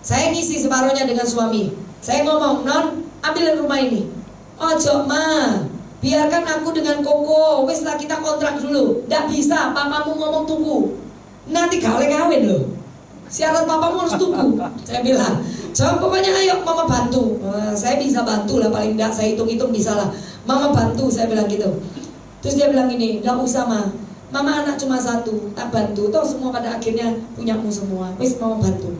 Saya ngisi separuhnya dengan suami. Saya ngomong, non, ambilin rumah ini. Ojo ma, biarkan aku dengan Koko, wis lah kita kontrak dulu. Nggak bisa, papamu ngomong tunggu. Nanti kawin loh. Syarat papamu harus tunggu. Saya bilang, Jawab pokoknya ayo mama bantu. Saya bisa bantu lah, paling enggak saya hitung-hitung bisa lah. Mama bantu, saya bilang gitu. Terus dia bilang gini, enggak usah mama anak cuma satu, tak bantu. Toh semua pada akhirnya punyamu semua. Wis mama bantu.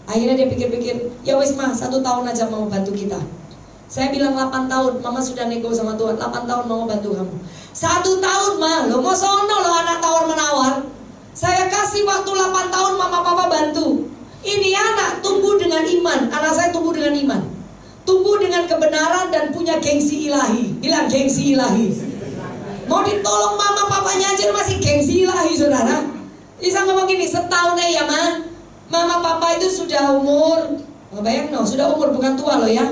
Akhirnya dia pikir-pikir, ya wis 1 tahun aja mama bantu kita. Saya bilang 8 tahun, mama sudah nego sama Tuhan, 8 tahun mama bantu kamu. 1 tahun lo mau sono lo anak tawar-menawar. Saya kasih waktu 8 tahun mama papa bantu. Ini anak tumbuh dengan iman, anak saya tumbuh dengan iman. Tumbuh dengan kebenaran dan punya gengsi ilahi. Bilang gengsi ilahi. Mau ditolong mama papanya aja masih gengsi ilahi saudara. Bisa ngomong gini, setahun ya mama papa itu sudah umur, bayang no, sudah umur bukan tua loh ya.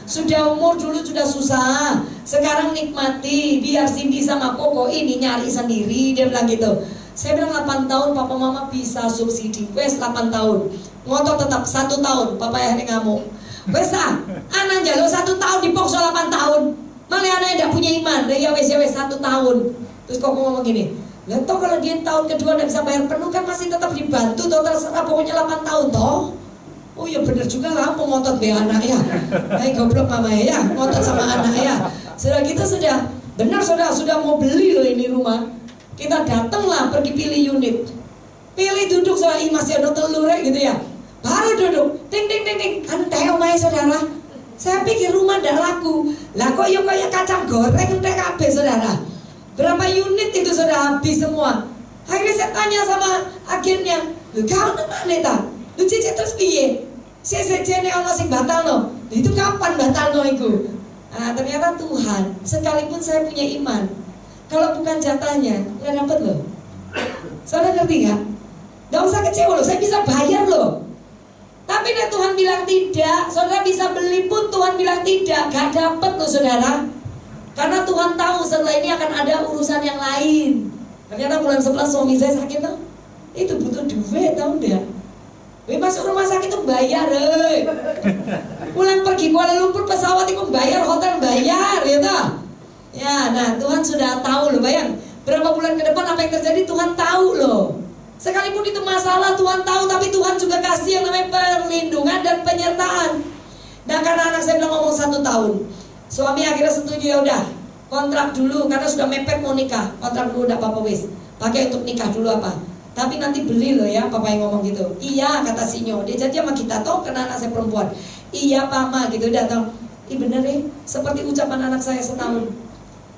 Sudah umur dulu sudah susah. Sekarang nikmati, biar Cindy sama Koko ini nyari sendiri. Dia bilang gitu. Saya bilang 8 tahun papa mama bisa subsidi. Wes 8 tahun. Ngotot tetap 1 tahun papa yang ngamuk. Wes anak jalo 1 tahun dipokso 8 tahun. Malah anak tidak punya iman. Ya wes 1 tahun. Terus Koko ngomong gini, lah toh kalau dia tahun kedua tidak bisa bayar penuh kan masih tetap dibantu toh, terserah pokoknya 8 tahun toh. Oh ya bener juga lah, mau ngotot be anak ya. Goblok mama ya, ngotot sama anak ya. Sudah gitu sudah, benar sudah mau beli loh ini rumah. Kita datanglah pergi pilih unit. Pilih duduk soal masih ada telur gitu ya. Baru duduk, ting ting ting ting. Ente omae saudara. Saya pikir rumah ndak laku. Lah kok yuk kayak kacang goreng ente kabeh saudara. Berapa unit itu sudah habis semua. Akhirnya saya tanya sama agennya, "Lu kau nemane ta? Lu cicit terus piye? CCC-ne ono sing batal no. Itu kapan batal no iku?" Nah, ternyata Tuhan, sekalipun saya punya iman, kalau bukan jatahnya, nggak dapet loh. Saudara ngerti nggak? Nggak usah kecewa loh, saya bisa bayar loh. Tapi nek Tuhan bilang tidak, saudara bisa beli pun Tuhan bilang tidak, gak dapet loh saudara. Karena Tuhan tahu setelah ini akan ada urusan yang lain. Ternyata bulan 11 suami saya sakit tuh, itu butuh duit tau enggak? Masuk rumah sakit itu bayar, pulang pergi Kuala Lumpur pesawat itu bayar, hotel bayar, ya toh? Ya, nah Tuhan sudah tahu loh, bayang berapa bulan ke depan apa yang terjadi Tuhan tahu loh. Sekalipun itu masalah Tuhan tahu, tapi Tuhan juga kasih yang namanya perlindungan dan penyertaan. Nah karena anak saya bilang ngomong 1 tahun, suami akhirnya setuju, ya udah kontrak dulu karena sudah mepet mau nikah, kontrak dulu udah apa-apa wis, pakai untuk nikah dulu apa. Tapi nanti beli loh ya, papa yang ngomong gitu. Iya kata Sinyo, dia janji sama kita toh karena anak saya perempuan. Iya mama gitu, datang. Ih bener nih, seperti ucapan anak saya setahun.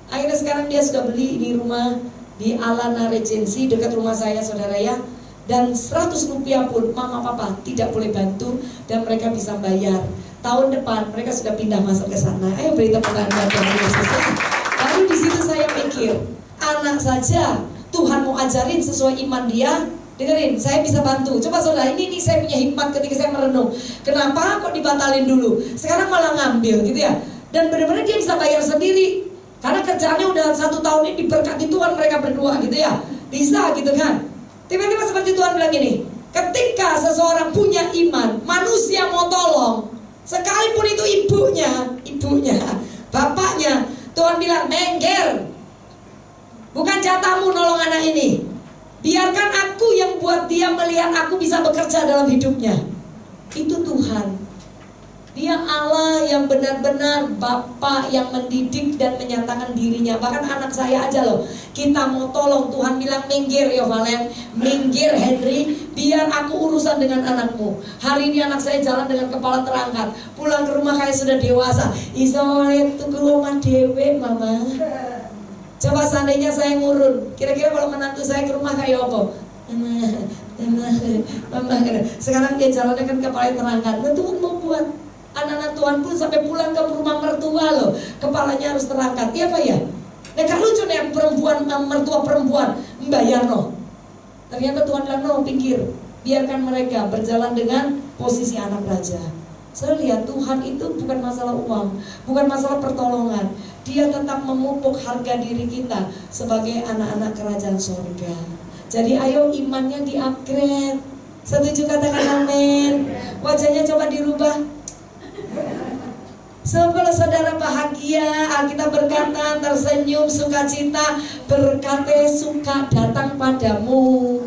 Akhirnya sekarang dia sudah beli di rumah di Alana Regency dekat rumah saya saudara ya. Dan 100 rupiah pun mama papa tidak boleh bantu dan mereka bisa bayar. Tahun depan mereka sudah pindah masuk ke sana. Ayo beri tepuk tangan buat Tuhan Yesus. Lalu di situ saya mikir, anak saja Tuhan mau ajarin sesuai iman dia. Dengerin, saya bisa bantu. Coba saudara, ini saya punya hikmat ketika saya merenung. Kenapa kok dibatalin dulu? Sekarang malah ngambil gitu ya. Dan benar-benar dia bisa bayar sendiri. Karena kerjaannya udah 1 tahun ini diberkati Tuhan mereka berdua gitu ya. Bisa gitu kan. Tiba-tiba seperti Tuhan bilang gini, ketika seseorang punya iman, manusia mau tolong, sekalipun itu ibunya, bapaknya, Tuhan bilang, "Mengger, bukan jatahmu nolong anak ini. Biarkan aku yang buat dia melihat aku bisa bekerja dalam hidupnya." Itu Tuhan. Dia Allah yang benar-benar Bapa yang mendidik dan menyatakan dirinya. Bahkan anak saya aja loh, kita mau tolong, Tuhan bilang, "Minggir ya Valen, minggir Henry, biar aku urusan dengan anakmu." Hari ini anak saya jalan dengan kepala terangkat, pulang ke rumah kayak sudah dewasa. Isolet tuku rumah dewe mama. Coba seandainya saya ngurun, kira-kira kalau menantu saya ke rumah kayak apa? Mama. Sekarang dia jalannya kan kepala terangkat. Nah, Tuhan mau buat anak-anak Tuhan pun sampai pulang ke rumah mertua loh, kepalanya harus terangkat. Iya Pak ya? Nah kan lucu nih perempuan, mertua perempuan membayar no. Ternyata Tuhan bilang no, pinggir, biarkan mereka berjalan dengan posisi anak raja. Saya lihat Tuhan itu bukan masalah uang, bukan masalah pertolongan. Dia tetap memupuk harga diri kita sebagai anak-anak kerajaan surga. Jadi ayo imannya di-upgrade. Setuju katakan amin. Wajahnya coba dirubah. So kalau saudara bahagia, Alkitab berkata tersenyum sukacita, berkata suka datang padamu.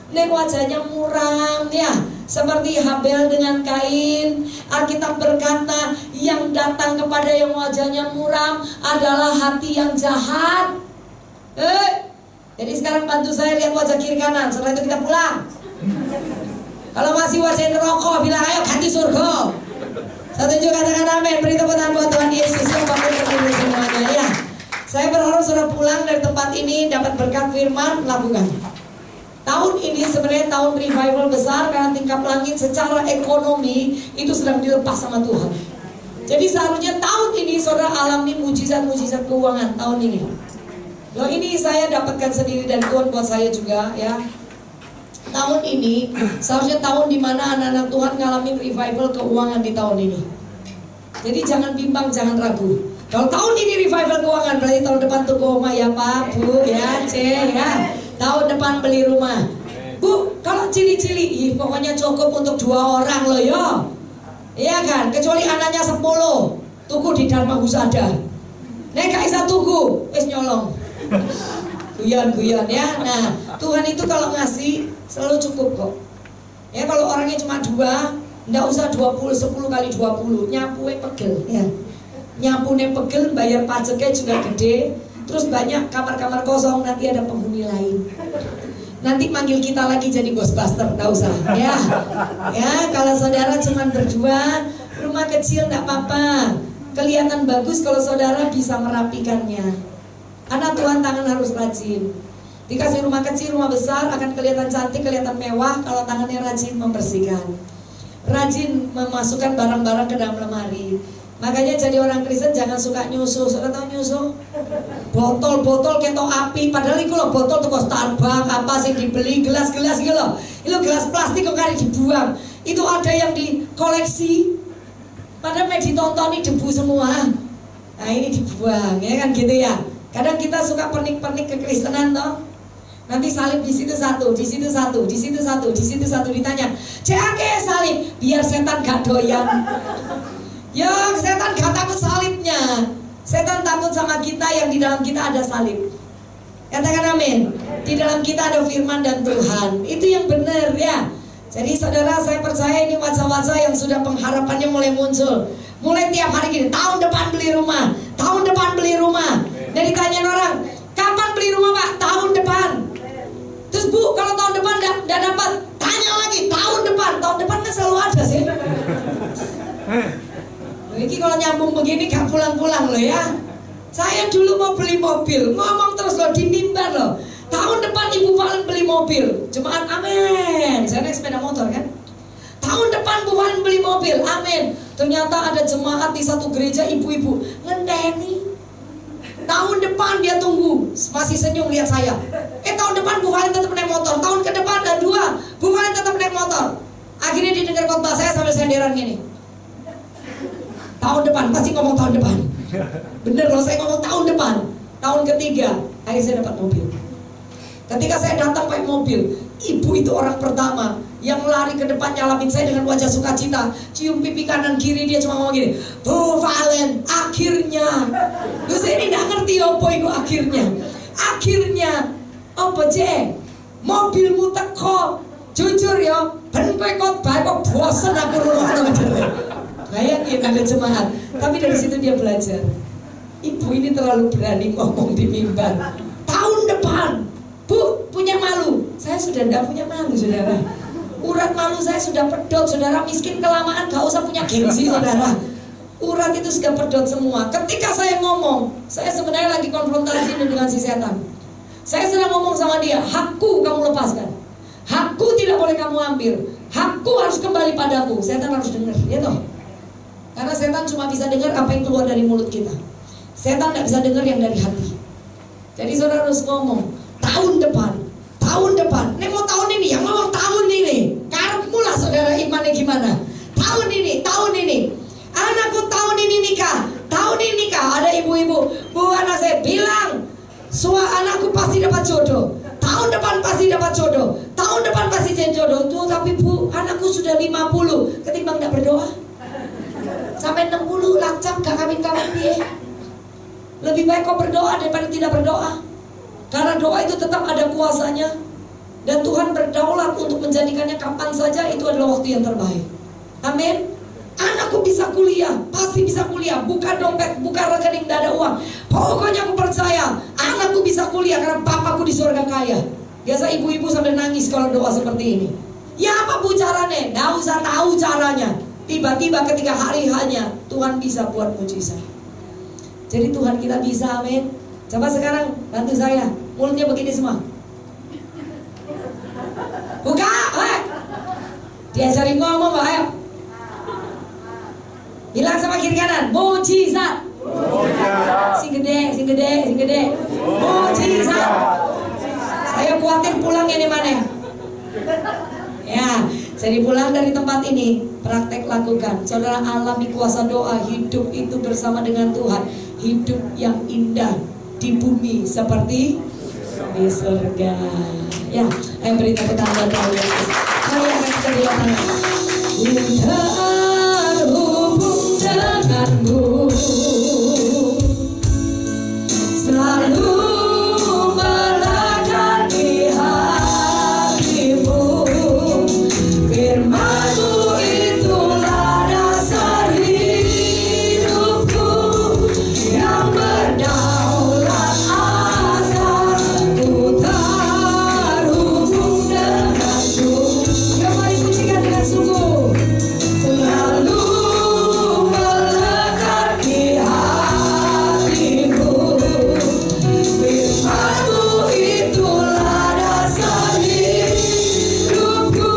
Nek wajahnya muram ya, Seperti Habel dengan Kain, Alkitab berkata yang datang kepada yang wajahnya muram adalah hati yang jahat. Jadi sekarang bantu saya lihat wajah kiri kanan, setelah itu kita pulang. Kalau masih wajah neraka, bilang ayo ganti surga. Setuju, katakan amin. Beri tepuk tangan buat Tuhan Yesus yang bakal berdiri semuanya ya. Saya berharap saudara pulang dari tempat ini dapat berkat firman, lakukan. Tahun ini sebenarnya tahun revival besar karena tingkap langit secara ekonomi itu sedang dilepas sama Tuhan. Jadi seharusnya tahun ini saudara alami mujizat-mujizat keuangan tahun ini. Loh, ini saya dapatkan sendiri dari Tuhan buat saya juga ya. Tahun ini seharusnya tahun dimana anak-anak Tuhan ngalamin revival keuangan di tahun ini. Jadi jangan bimbang, jangan ragu. Kalau tahun ini revival keuangan, berarti tahun depan toko rumah ya Pak, Bu, ya, C, ya. Tahun depan beli rumah. Bu, kalau cili-cili, pokoknya cukup untuk 2 orang loh yo. Iya kan, kecuali anaknya 10, tuku di Dharma Husada. Nek gak bisa tuku, wis nyolong. Guyon-guyon ya. Nah, Tuhan itu kalau ngasih selalu cukup kok. Ya kalau orangnya cuma 2, ndak usah 20, 10 kali 20, nyapunya pegel ya. Nyapunya pegel, bayar pajaknya juga gede. Terus banyak kamar-kamar kosong, nanti ada penghuni lain. Nanti manggil kita lagi jadi Ghostbuster, ndak usah ya. Ya, kalau saudara cuma berdua, rumah kecil ndak apa-apa. Kelihatan bagus kalau saudara bisa merapikannya. Karena Tuhan tangan harus rajin. Dikasih rumah kecil, rumah besar akan kelihatan cantik, kelihatan mewah kalau tangannya rajin membersihkan. Rajin memasukkan barang-barang ke dalam lemari. Makanya jadi orang Kristen jangan suka nyusuh. Saudara tahu nyusuh? Botol-botol ketok api. Padahal itu loh botol toko Starbucks apa sih dibeli, gelas-gelas gitu loh. Itu gelas plastik kok kali dibuang. Itu ada yang dikoleksi. Padahal mau ditontoni debu semua. Nah ini dibuang ya kan gitu ya. Kadang kita suka pernik-pernik kekristenan toh. Nanti salib di situ satu, di situ satu, di situ satu, di situ satu, ditanya, "Cek salib biar setan gak doyan." Ya, setan gak takut salibnya. Setan takut sama kita yang di dalam kita ada salib. Katakan amin. Di dalam kita ada firman dan Tuhan. Itu yang benar ya. Jadi saudara, saya percaya ini wajah-wajah yang sudah pengharapannya mulai muncul. Mulai tiap hari gini, tahun depan beli rumah, tahun depan beli rumah. Dan ditanyain orang, kapan beli rumah Pak? Tahun depan. Terus Bu, kalau tahun depan gak dapat, tanya lagi, tahun depan kan selalu ada sih. Ini kalau nyambung begini gak pulang-pulang loh ya. Saya dulu mau beli mobil, ngomong terus loh di mimbar loh. Tahun depan Ibu Valen beli mobil. Jemaat amin. Saya naik sepeda motor kan. Tahun depan Bu Valen beli mobil, amin. Ternyata ada jemaat di satu gereja ibu-ibu ngenteni. Tahun depan dia tunggu, masih senyum lihat saya. Tahun depan Bu Valen tetap naik motor. Tahun ke depan ada 2, Bu Valen tetap naik motor. Akhirnya didengar khotbah saya sambil senderan gini. Tahun depan, pasti ngomong tahun depan. Bener loh, saya ngomong tahun depan. Tahun ketiga, akhirnya saya dapat mobil. Ketika saya datang pakai mobil, ibu itu orang pertama yang lari ke depan nyalamin saya dengan wajah sukacita. Cium pipi kanan kiri, dia cuma ngomong gini, "Bu Valen, akhirnya." Terus saya ini gak ngerti apa itu akhirnya. Akhirnya, apa je? Mobilmu teko. Jujur ya, ben kowe khotbah kok bosen aku ngrungokno. Bayangin ada jemaat, tapi dari situ dia belajar. Ibu ini terlalu berani ngomong di mimbar. Tahun depan, Bu, punya malu. Saya sudah tidak punya malu, saudara. Urat malu saya sudah pedot, saudara. Miskin kelamaan, gak usah punya gengsi, saudara. Urat itu sudah pedot semua. Ketika saya ngomong, saya sebenarnya lagi konfrontasi dengan si setan. Saya sedang ngomong sama dia, hakku kamu lepaskan. Hakku tidak boleh kamu ambil. Hakku harus kembali padaku. Setan harus dengar, ya toh. Karena setan cuma bisa dengar apa yang keluar dari mulut kita. Setan tidak bisa dengar yang dari hati. Jadi saudara harus ngomong, tahun depan. Ini mau tahun ini, yang ngomong tahun ini. Karepmu lah saudara imannya gimana. Tahun ini. Anakku tahun ini nikah. Ada ibu-ibu, Bu, anak saya bilang, anakku pasti dapat jodoh. Tahun depan pasti dapat jodoh. Tahun depan pasti jadi jodoh. Tuh, tapi Bu, anakku sudah 50. Ketimbang tidak berdoa. Sampai 60 lacap gak kawin-kawin dia. Lebih baik kau berdoa daripada tidak berdoa. Karena doa itu tetap ada kuasanya. Dan Tuhan berdaulat untuk menjadikannya kapan saja itu adalah waktu yang terbaik. Amin. Anakku bisa kuliah, pasti bisa kuliah. Buka dompet, buka rekening, tidak ada uang. Pokoknya aku percaya anakku bisa kuliah karena papaku di surga kaya. Biasa ibu-ibu sambil nangis kalau doa seperti ini. Ya apa bu caranya? Nggak usah tahu caranya. Tiba-tiba ketika hari hanya Tuhan bisa buat mujizat. Jadi Tuhan kita bisa, amin. Coba sekarang bantu saya, mulutnya begini semua. Buka, diajarin ngomong Mbak, ayo. Bilang sama kiri kanan, mujizat. Sing gede, sing gede, sing gede. Mujizat. Saya khawatir pulang ini mana? Ya, jadi pulang dari tempat ini, praktek lakukan. Saudara, alami kuasa doa, hidup itu bersama dengan Tuhan. Hidup yang indah di bumi seperti di surga. Ya, ayo beri tepuk tangan buat Yesus. Mari akan kita dilakukan. Terhubung denganmu, selalu melekat di hatimu. Firman-Mu itulah dasar hidupku yang berdaulat atasku. Terhubung denganmu. Ya mari pujikan dengan sungguh. Selalu melekat di hatimu. Firman-Mu itulah dasar hidupku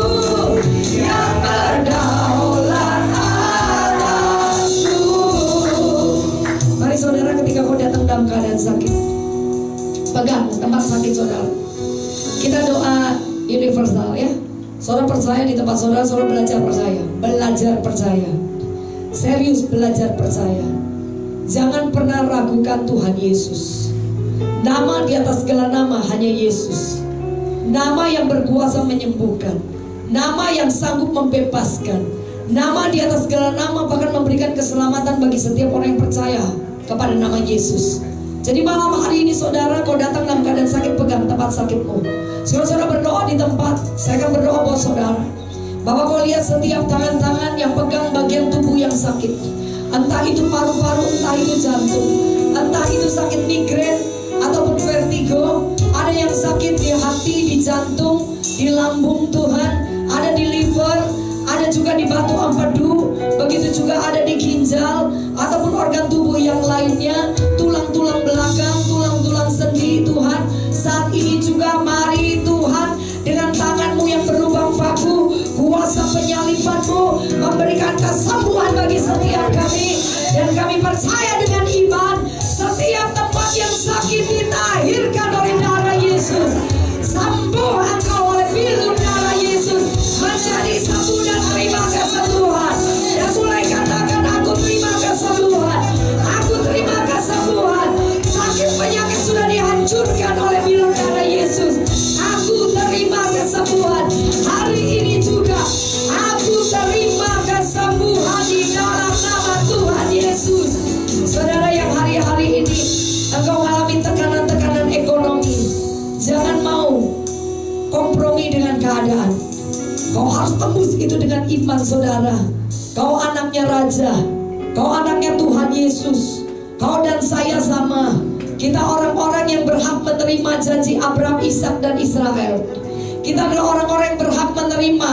yang berdaulat atasku. Mari saudara, ketika kau datang dalam keadaan sakit, pegang tempat sakit saudara. Kita doa universal ya. Saudara percaya di tempat saudara, saudara belajar percaya. Belajar percaya. Serius belajar percaya. Jangan pernah ragukan Tuhan Yesus. Nama di atas segala nama hanya Yesus. Nama yang berkuasa menyembuhkan. Nama yang sanggup membebaskan. Nama di atas segala nama bahkan memberikan keselamatan bagi setiap orang yang percaya kepada nama Yesus. Jadi malam hari ini saudara, kau datang dalam keadaan sakit, pegang tempat sakitmu. Saudara berdoa di tempat, saya akan berdoa buat saudara. Bapak kau lihat setiap tangan-tangan yang pegang bagian tubuh yang sakit. Entah itu paru-paru, entah itu jantung, entah itu sakit migrain ataupun vertigo. Ada yang sakit di hati, di jantung, di lambung Tuhan, ada di liver, ada juga di batu empedu, begitu juga ada di ginjal ataupun organ tubuh yang lainnya, tulang-tulang belakang, tulang-tulang sendi Tuhan. Saat ini juga mari Tuhan dengan tangan-Mu yang berlubang paku, kuasa penyaliban-Mu memberikan kesembuhan bagi setiap kami. Dan kami percaya dengan iman, setiap tempat yang sakit ditahirkan oleh darah Yesus. Sembuh engkau oleh bilur darah Yesus, menjadi sembuh dan terima kesembuhan. Dan mulai katakan, aku terima kesembuhan, aku terima kesembuhan. Sakit penyakit sudah dihancurkan oleh bilur darah Yesus. Aku terima kesembuhan. Hari ini juga aku terima kesembuhan di dalam nama Tuhan Yesus. Saudara yang hari-hari ini engkau mengalami tekanan-tekanan ekonomi, jangan mau kompromi dengan keadaan. Kau harus tembus itu dengan iman saudara. Kau anaknya Raja, kau anaknya Tuhan Yesus. Kau dan saya sama. Kita orang-orang yang berhak menerima janji Abraham, Ishak dan Israel. Kita adalah orang-orang yang berhak menerima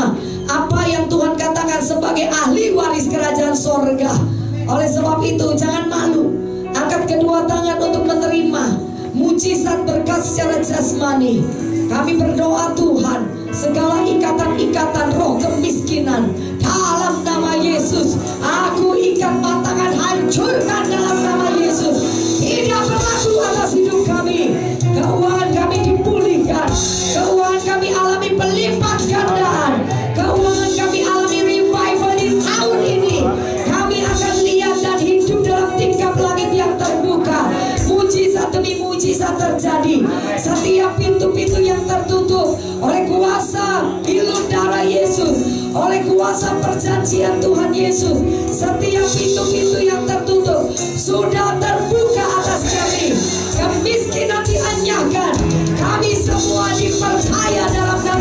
apa yang Tuhan katakan sebagai ahli waris kerajaan sorga. Oleh sebab itu jangan malu, angkat kedua tangan untuk menerima mujizat berkat secara jasmani. Kami berdoa Tuhan, segala ikatan-ikatan roh kemiskinan dalam nama Yesus, aku ikat batangan, hancurkan dalam nama Yesus. Tidak berlaku atas hidup kami. Keuangan kami dipulihkan, keuangan kami alami pelipat gandaan, keuangan kami alami revival di tahun ini. Kami akan lihat dan hidup dalam tingkap langit yang terbuka. Mujizat demi mujizat terjadi. Setiap pintu-pintu yang tertutup oleh kuasa bilur darah Yesus, oleh kuasa perjanjian Tuhan Yesus, setiap pintu-pintu yang tertutup sudah terbuka atas kami. Kemiskinan dianyahkan, kami semua dipercaya dalam nama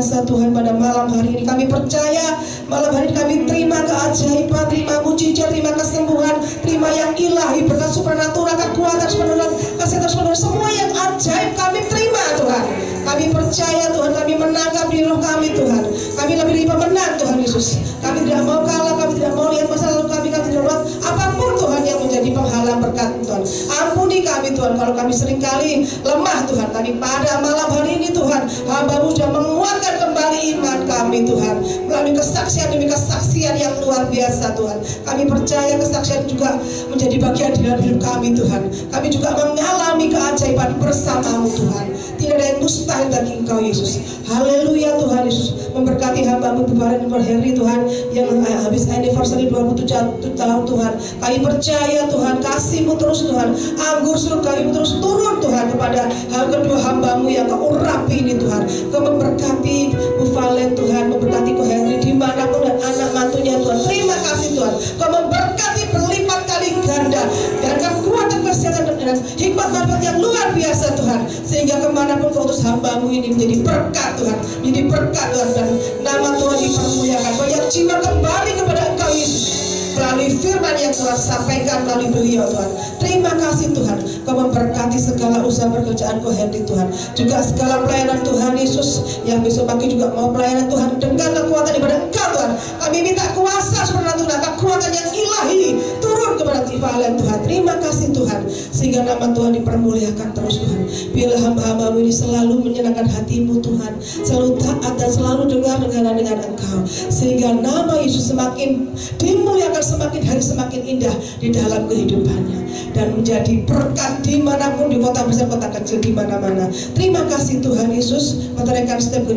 biasa Tuhan pada malam hari ini. Kami percaya malam hari ini kami terima keajaiban, terima mujizat, terima kesembuhan, terima yang ilahi, berkat supranatural, kekuatan supranatural, kesehatan supranatural, semua yang ajaib kami terima Tuhan. Kami percaya Tuhan, kami menangkap di roh kami Tuhan. Kami lebih dari pemenang Tuhan Yesus. Kami tidak mau kalah, kami tidak mau lihat masa lalu kami tidak mau apapun Tuhan yang menjadi penghalang berkat Tuhan. Ampuni kami Tuhan kalau kami seringkali lemah Tuhan. Tapi pada malam hari ini Tuhan, hamba-Mu sudah menguatkan kembali iman kami Tuhan, melalui kesaksian demi kesaksian yang luar biasa Tuhan. Kami percaya kesaksian juga menjadi bagian dalam hidup kami Tuhan. Kami juga mengalami keajaiban bersama-Mu Tuhan. Tidak ada yang mustahil bagi Engkau Yesus. Haleluya Tuhan Yesus. Memberkati hamba-Mu Bubaran Henry Tuhan yang habis anniversary 27 tahun Tuhan. Kami percaya Tuhan, kasih-Mu terus Tuhan, anggur surga-Mu terus turun Tuhan kepada kedua hamba-Mu yang Kau urapi ini Tuhan. Kau memberkati Bu Valen Tuhan, memberkati Ko Henry dimanapun dan anak mantunya Tuhan. Terima kasih Tuhan. Kau memberkati berlipat kali ganda dan kekuatan kesehatan dan hikmat berkat yang luar biasa Tuhan, sehingga kemanapun Kau utus hamba-Mu ini menjadi berkat Tuhan, menjadi berkat Tuhan, dan nama Tuhan dipermuliakan. Banyak jiwa kembali kepada Engkau Yesus melalui firman yang Tuhan sampaikan melalui beliau Tuhan. Terima kasih Tuhan. Kau memberkati segala usaha pekerjaan Ko Henry Tuhan, juga segala pelayanan Tuhan Yesus yang besok pagi juga mau pelayanan Tuhan dengan kekuatan daripada Engkau Tuhan. Kami minta kuasa supranatural, kekuatan yang ilahi turun kepada Valen Tuhan. Terima kasih Tuhan, sehingga nama Tuhan dipermuliakan terus Tuhan. Biarlah hamba-hamba-Mu ini selalu menyenangkan hati-Mu Tuhan, selalu taat dan selalu dengar dengan Engkau, sehingga nama Yesus semakin dimuliakan, semakin hari semakin indah di dalam kehidupannya, dan menjadi berkat dimanapun, di kota besar, kota kecil, di mana-mana. Terima kasih Tuhan Yesus. Meteraikan setiap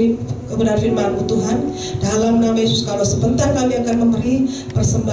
kebenaran firman-Mu Tuhan. Dalam nama Yesus, kalau sebentar kami akan memberi persembahan